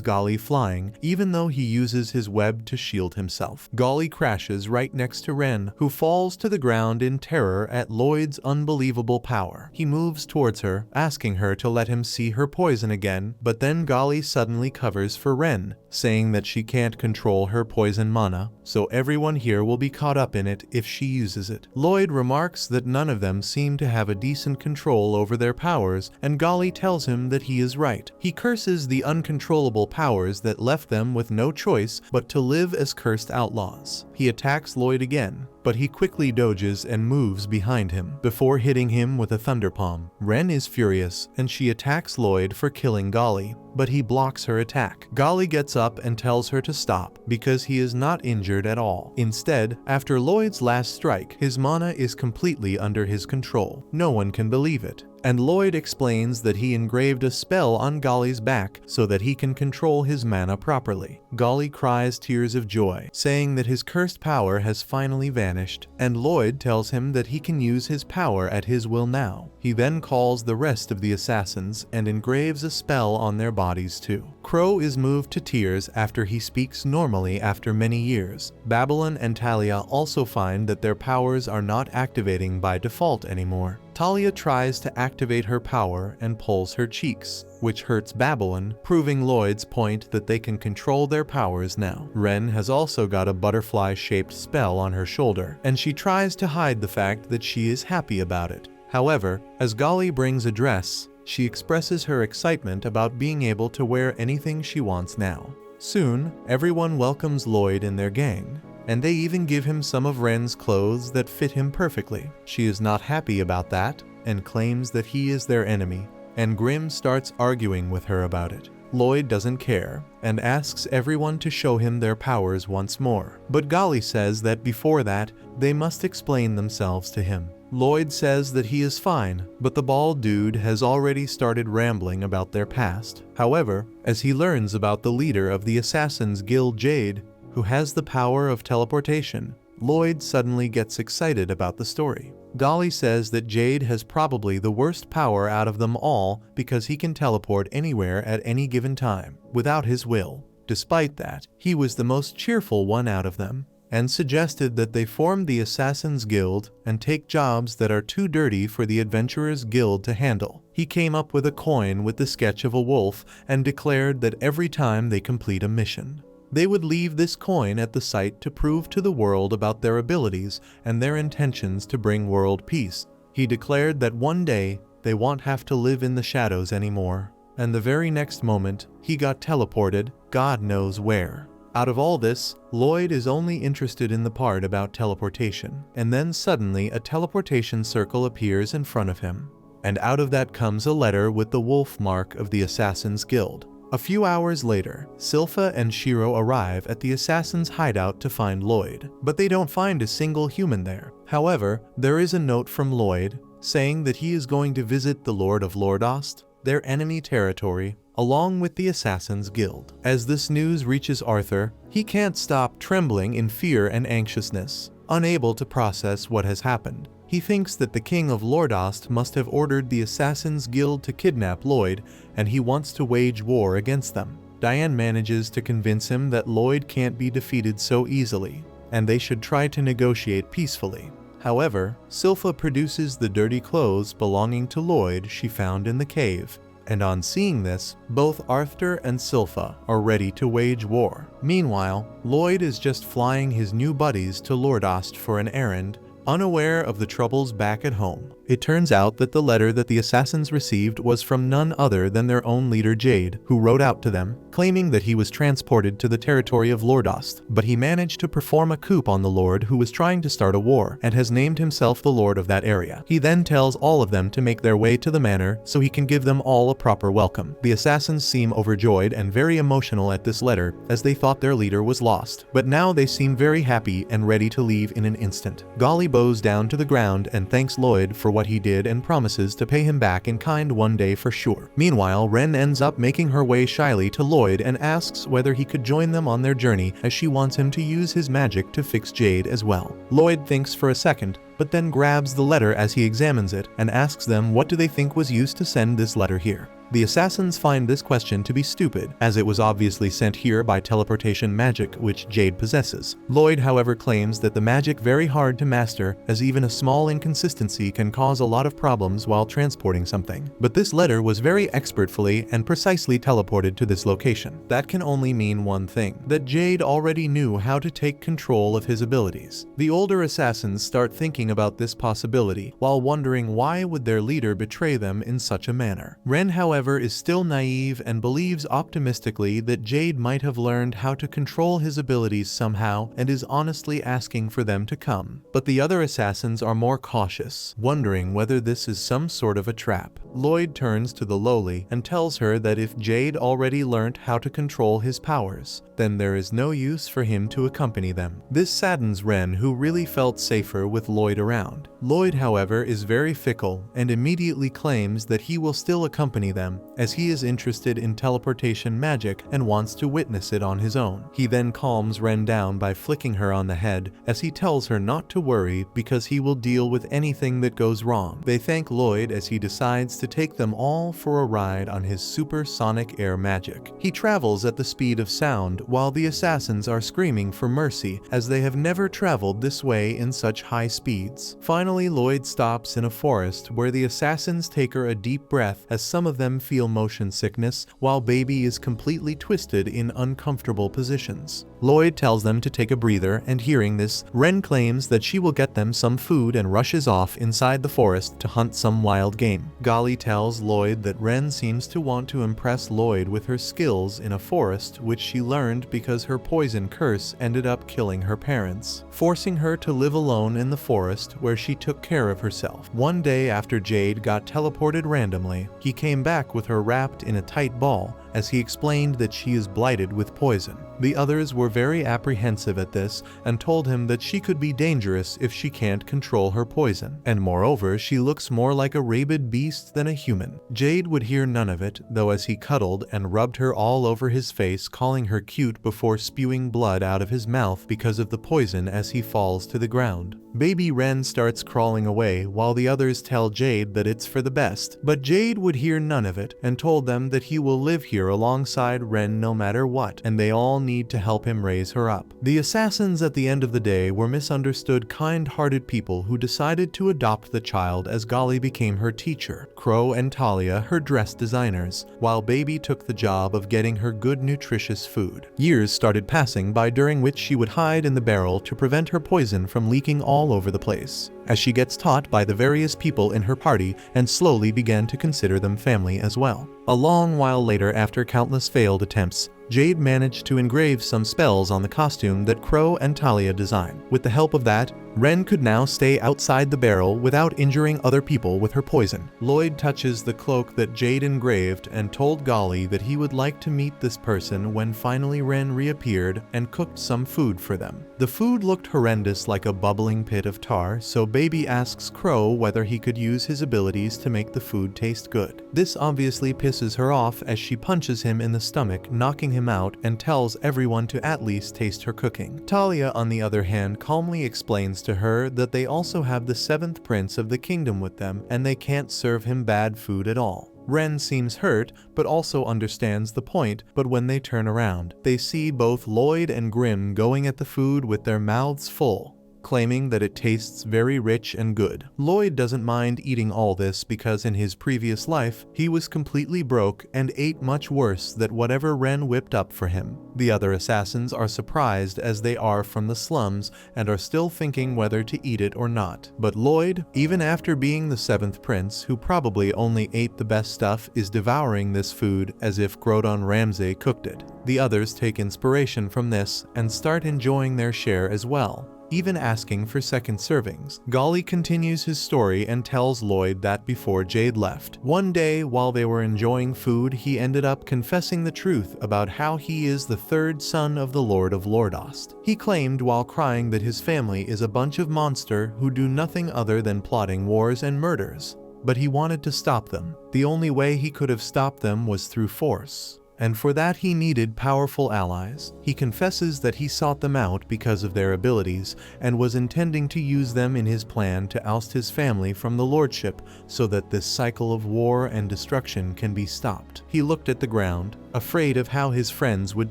Golly flying, even though he uses his web to shield himself. Golly crashes right next to Ren, who falls to the ground in terror at Lloyd's unbelievable power. He moves towards her, asking her to let him see her poison again, but then Golly suddenly covers for Ren, saying that she can't control her poison mana, so everyone here will be caught up in it if she uses it. Lloyd remarks that none of them seem to have a decent control over their powers, and Golly tells him that he is right. He curses the uncontrollable powers that left them with no choice but to live as cursed outlaws. He attacks Lloyd again, but he quickly dodges and moves behind him, before hitting him with a thunder palm. Ren is furious, and she attacks Lloyd for killing Golly, but he blocks her attack. Golly gets up and tells her to stop, because he is not injured at all. Instead, after Lloyd's last strike, his mana is completely under his control. No one can believe it, and Lloyd explains that he engraved a spell on Golly's back so that he can control his mana properly. Golly cries tears of joy, saying that his cursed power has finally vanished, and Lloyd tells him that he can use his power at his will now. He then calls the rest of the assassins and engraves a spell on their bodies too. Crow is moved to tears after he speaks normally after many years. Babylon and Talia also find that their powers are not activating by default anymore. Talia tries to activate her power and pulls her cheeks, which hurts Babylon, proving Lloyd's point that they can control their powers now. Ren has also got a butterfly-shaped spell on her shoulder, and she tries to hide the fact that she is happy about it. However, as Golly brings a dress, she expresses her excitement about being able to wear anything she wants now. Soon, everyone welcomes Lloyd in their gang, and they even give him some of Ren's clothes that fit him perfectly. She is not happy about that and claims that he is their enemy, and Grim starts arguing with her about it. Lloyd doesn't care and asks everyone to show him their powers once more, but Golly says that before that, they must explain themselves to him. Lloyd says that he is fine, but the bald dude has already started rambling about their past. However, as he learns about the leader of the Assassin's Guild, Jade, who has the power of teleportation, Lloyd suddenly gets excited about the story. Golly says that Jade has probably the worst power out of them all because he can teleport anywhere at any given time, without his will. Despite that, he was the most cheerful one out of them, and suggested that they form the Assassin's Guild and take jobs that are too dirty for the Adventurers Guild to handle. He came up with a coin with the sketch of a wolf and declared that every time they complete a mission, They would leave this coin at the site to prove to the world about their abilities and their intentions to bring world peace. He declared that one day they won't have to live in the shadows anymore. And the very next moment, he got teleported, God knows where. Out of all this, Lloyd is only interested in the part about teleportation. And then suddenly a teleportation circle appears in front of him. And out of that comes a letter with the wolf mark of the Assassin's Guild. A few hours later, Silpha and Shiro arrive at the Assassin's hideout to find Lloyd, but they don't find a single human there. However, there is a note from Lloyd saying that he is going to visit the Lord of Lordost, their enemy territory, along with the Assassin's Guild. As this news reaches Arthur, he can't stop trembling in fear and anxiousness, unable to process what has happened. He thinks that the King of Lordost must have ordered the Assassin's Guild to kidnap Lloyd, and he wants to wage war against them. Diane manages to convince him that Lloyd can't be defeated so easily, and they should try to negotiate peacefully. However, Silpha produces the dirty clothes belonging to Lloyd she found in the cave, and on seeing this, both Arthur and Silpha are ready to wage war. Meanwhile, Lloyd is just flying his new buddies to Lordost for an errand, unaware of the troubles back at home. It turns out that the letter that the assassins received was from none other than their own leader Jade, who wrote out to them, claiming that he was transported to the territory of Lordost, but he managed to perform a coup on the Lord who was trying to start a war, and has named himself the Lord of that area. He then tells all of them to make their way to the manor so he can give them all a proper welcome. The assassins seem overjoyed and very emotional at this letter, as they thought their leader was lost, but now they seem very happy and ready to leave in an instant. Golly bows down to the ground and thanks Lloyd for what he did and promises to pay him back in kind one day for sure. Meanwhile, Ren ends up making her way shyly to Lloyd and asks whether he could join them on their journey, as she wants him to use his magic to fix Jade as well. Lloyd thinks for a second, but then grabs the letter as he examines it and asks them what do they think was used to send this letter here. The assassins find this question to be stupid, as it was obviously sent here by teleportation magic which Jade possesses. Lloyd, however, claims that the magic very hard to master, as even a small inconsistency can cause a lot of problems while transporting something. But this letter was very expertly and precisely teleported to this location. That can only mean one thing, that Jade already knew how to take control of his abilities. The older assassins start thinking about this possibility, while wondering why would their leader betray them in such a manner. Ren, however, is still naive and believes optimistically that Jade might have learned how to control his abilities somehow and is honestly asking for them to come. But the other assassins are more cautious, wondering whether this is some sort of a trap. Lloyd turns to the lowly and tells her that if Jade already learnt how to control his powers, then there is no use for him to accompany them. This saddens Ren, who really felt safer with Lloyd around. Lloyd, however, is very fickle and immediately claims that he will still accompany them, as he is interested in teleportation magic and wants to witness it on his own. He then calms Ren down by flicking her on the head, as he tells her not to worry because he will deal with anything that goes wrong. They thank Lloyd as he decides to take them all for a ride on his supersonic air magic. He travels at the speed of sound while the assassins are screaming for mercy, as they have never traveled this way in such high speeds. Finally, Lloyd stops in a forest where the assassins take her a deep breath, as some of them feel motion sickness, while Baby is completely twisted in uncomfortable positions. Lloyd tells them to take a breather, and hearing this, Ren claims that she will get them some food and rushes off inside the forest to hunt some wild game. Golly tells Lloyd that Ren seems to want to impress Lloyd with her skills in a forest, which she learned because her poison curse ended up killing her parents, forcing her to live alone in the forest where she took care of herself. One day after Jade got teleported randomly, he came back with her wrapped in a tight ball, as he explained that she is blighted with poison. The others were very apprehensive at this and told him that she could be dangerous if she can't control her poison, and moreover she looks more like a rabid beast than a human. Jade would hear none of it, though, as he cuddled and rubbed her all over his face, calling her cute before spewing blood out of his mouth because of the poison as he falls to the ground. Baby Ren starts crawling away while the others tell Jade that it's for the best, but Jade would hear none of it and told them that he will live here alongside Ren no matter what, and they all need to help him raise her up. The assassins at the end of the day were misunderstood, kind-hearted people who decided to adopt the child as Golly became her teacher, Crow and Talia her dress designers, while Baby took the job of getting her good nutritious food. Years started passing by, during which she would hide in the barrel to prevent her poison from leaking all over the place, as she gets taught by the various people in her party and slowly began to consider them family as well. A long while later, after countless failed attempts, Jade managed to engrave some spells on the costume that Crow and Talia designed. With the help of that, Ren could now stay outside the barrel without injuring other people with her poison. Lloyd touches the cloak that Jade engraved and told Golly that he would like to meet this person when finally Ren reappeared and cooked some food for them. The food looked horrendous, like a bubbling pit of tar, so Baby asks Crow whether he could use his abilities to make the food taste good. This obviously pisses her off as she punches him in the stomach, knocking him out, and tells everyone to at least taste her cooking. Talia, on the other hand, calmly explains to her that they also have the 7th prince of the kingdom with them and they can't serve him bad food at all. Ren seems hurt, but also understands the point, but when they turn around, they see both Lloyd and Grimm going at the food with their mouths full, claiming that it tastes very rich and good. Lloyd doesn't mind eating all this because in his previous life, he was completely broke and ate much worse than whatever Ren whipped up for him. The other assassins are surprised, as they are from the slums and are still thinking whether to eat it or not. But Lloyd, even after being the 7th prince, who probably only ate the best stuff, is devouring this food as if Gordon Ramsay cooked it. The others take inspiration from this and start enjoying their share as well, even asking for second servings. Golly continues his story and tells Lloyd that before Jade left, one day while they were enjoying food, he ended up confessing the truth about how he is the 3rd son of the Lord of Lordost. He claimed while crying that his family is a bunch of monsters who do nothing other than plotting wars and murders, but he wanted to stop them. The only way he could have stopped them was through force, and for that he needed powerful allies. He confesses that he sought them out because of their abilities and was intending to use them in his plan to oust his family from the lordship so that this cycle of war and destruction can be stopped. He looked at the ground, afraid of how his friends would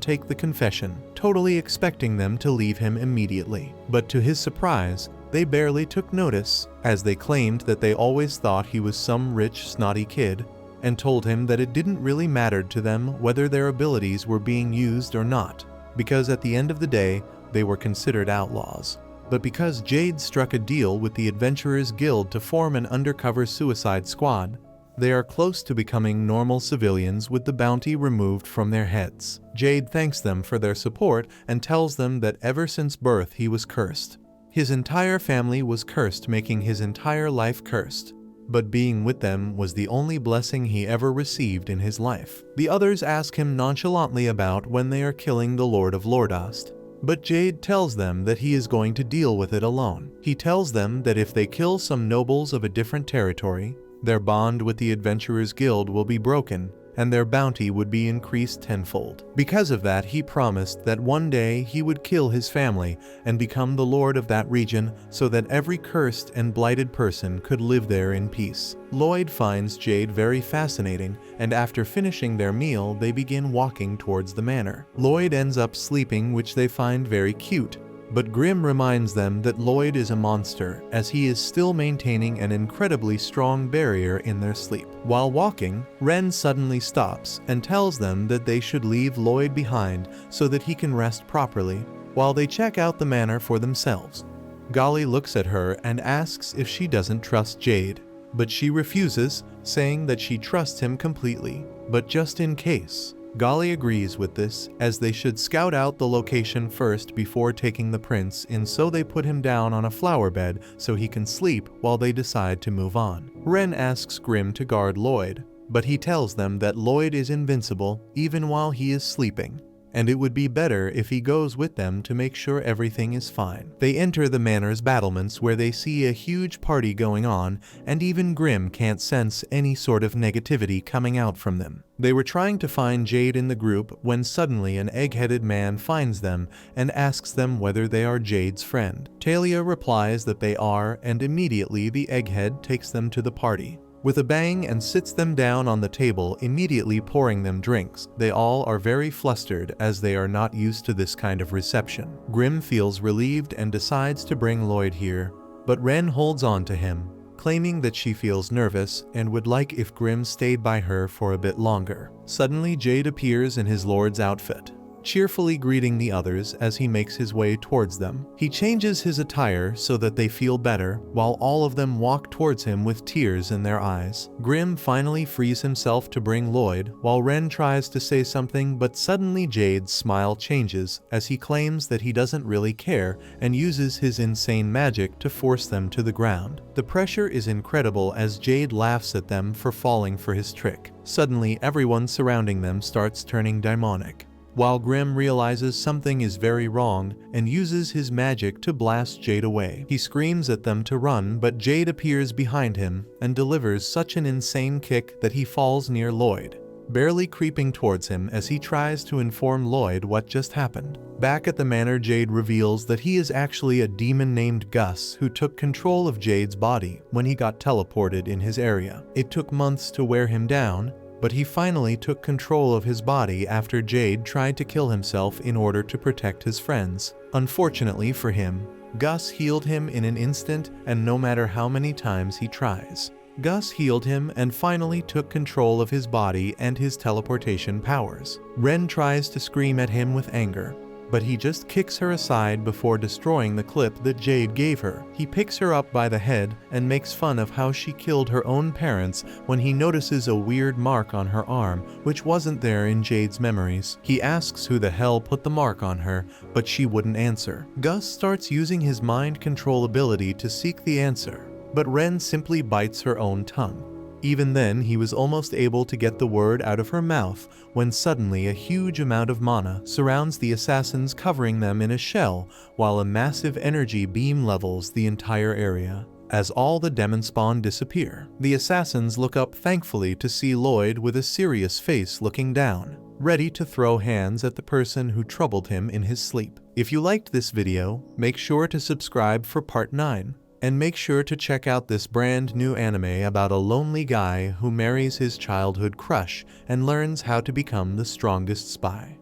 take the confession, totally expecting them to leave him immediately. But to his surprise, they barely took notice, as they claimed that they always thought he was some rich, snotty kid, and told him that it didn't really matter to them whether their abilities were being used or not, because at the end of the day, they were considered outlaws. But because Jade struck a deal with the Adventurers Guild to form an undercover suicide squad, they are close to becoming normal civilians with the bounty removed from their heads. Jade thanks them for their support and tells them that ever since birth he was cursed. His entire family was cursed, making his entire life cursed. But being with them was the only blessing he ever received in his life. The others ask him nonchalantly about when they are killing the Lord of Lordost, but Jade tells them that he is going to deal with it alone. He tells them that if they kill some nobles of a different territory, their bond with the Adventurers Guild will be broken, and their bounty would be increased tenfold. Because of that, he promised that one day he would kill his family and become the lord of that region so that every cursed and blighted person could live there in peace. Lloyd finds Jade very fascinating, and after finishing their meal, they begin walking towards the manor. Lloyd ends up sleeping, which they find very cute. But Grimm reminds them that Lloyd is a monster, as he is still maintaining an incredibly strong barrier in their sleep. While walking, Ren suddenly stops and tells them that they should leave Lloyd behind so that he can rest properly, while they check out the manor for themselves. Golly looks at her and asks if she doesn't trust Jade, but she refuses, saying that she trusts him completely, but just in case. Golly agrees with this, as they should scout out the location first before taking the prince in, so they put him down on a flower bed so he can sleep while they decide to move on. Ren asks Grimm to guard Lloyd, but he tells them that Lloyd is invincible even while he is sleeping, and it would be better if he goes with them to make sure everything is fine. They enter the manor's battlements, where they see a huge party going on, and even Grimm can't sense any sort of negativity coming out from them. They were trying to find Jade in the group when suddenly an egg-headed man finds them and asks them whether they are Jade's friend. Talia replies that they are, and immediately the egghead takes them to the party. with a bang and sits them down on the table, immediately pouring them drinks. They all are very flustered as they are not used to this kind of reception. Grim feels relieved and decides to bring Lloyd here, but Ren holds on to him, claiming that she feels nervous and would like if Grim stayed by her for a bit longer. Suddenly Jade appears in his lord's outfit, cheerfully greeting the others as he makes his way towards them. He changes his attire so that they feel better, while all of them walk towards him with tears in their eyes. Grim finally frees himself to bring Lloyd, while Ren tries to say something, but suddenly Jade's smile changes as he claims that he doesn't really care and uses his insane magic to force them to the ground. The pressure is incredible as Jade laughs at them for falling for his trick. Suddenly everyone surrounding them starts turning demonic, while Grim realizes something is very wrong and uses his magic to blast Jade away. He screams at them to run, but Jade appears behind him and delivers such an insane kick that he falls near Lloyd, barely creeping towards him as he tries to inform Lloyd what just happened. Back at the manor, Jade reveals that he is actually a demon named Gus who took control of Jade's body when he got teleported in his area. It took months to wear him down, but he finally took control of his body after Jade tried to kill himself in order to protect his friends. Unfortunately for him, Gus healed him in an instant, and no matter how many times he tries, Gus healed him and finally took control of his body and his teleportation powers. Ren tries to scream at him with anger, but he just kicks her aside before destroying the clip that Jade gave her. He picks her up by the head and makes fun of how she killed her own parents when he notices a weird mark on her arm, which wasn't there in Jade's memories. He asks who the hell put the mark on her, but she wouldn't answer. Gus starts using his mind control ability to seek the answer, but Ren simply bites her own tongue. Even then, he was almost able to get the word out of her mouth when suddenly a huge amount of mana surrounds the assassins, covering them in a shell, while a massive energy beam levels the entire area. As all the demon spawn disappear, the assassins look up thankfully to see Lloyd with a serious face looking down, ready to throw hands at the person who troubled him in his sleep. If you liked this video, make sure to subscribe for part 9. And make sure to check out this brand new anime about a lonely guy who marries his childhood crush and learns how to become the strongest spy.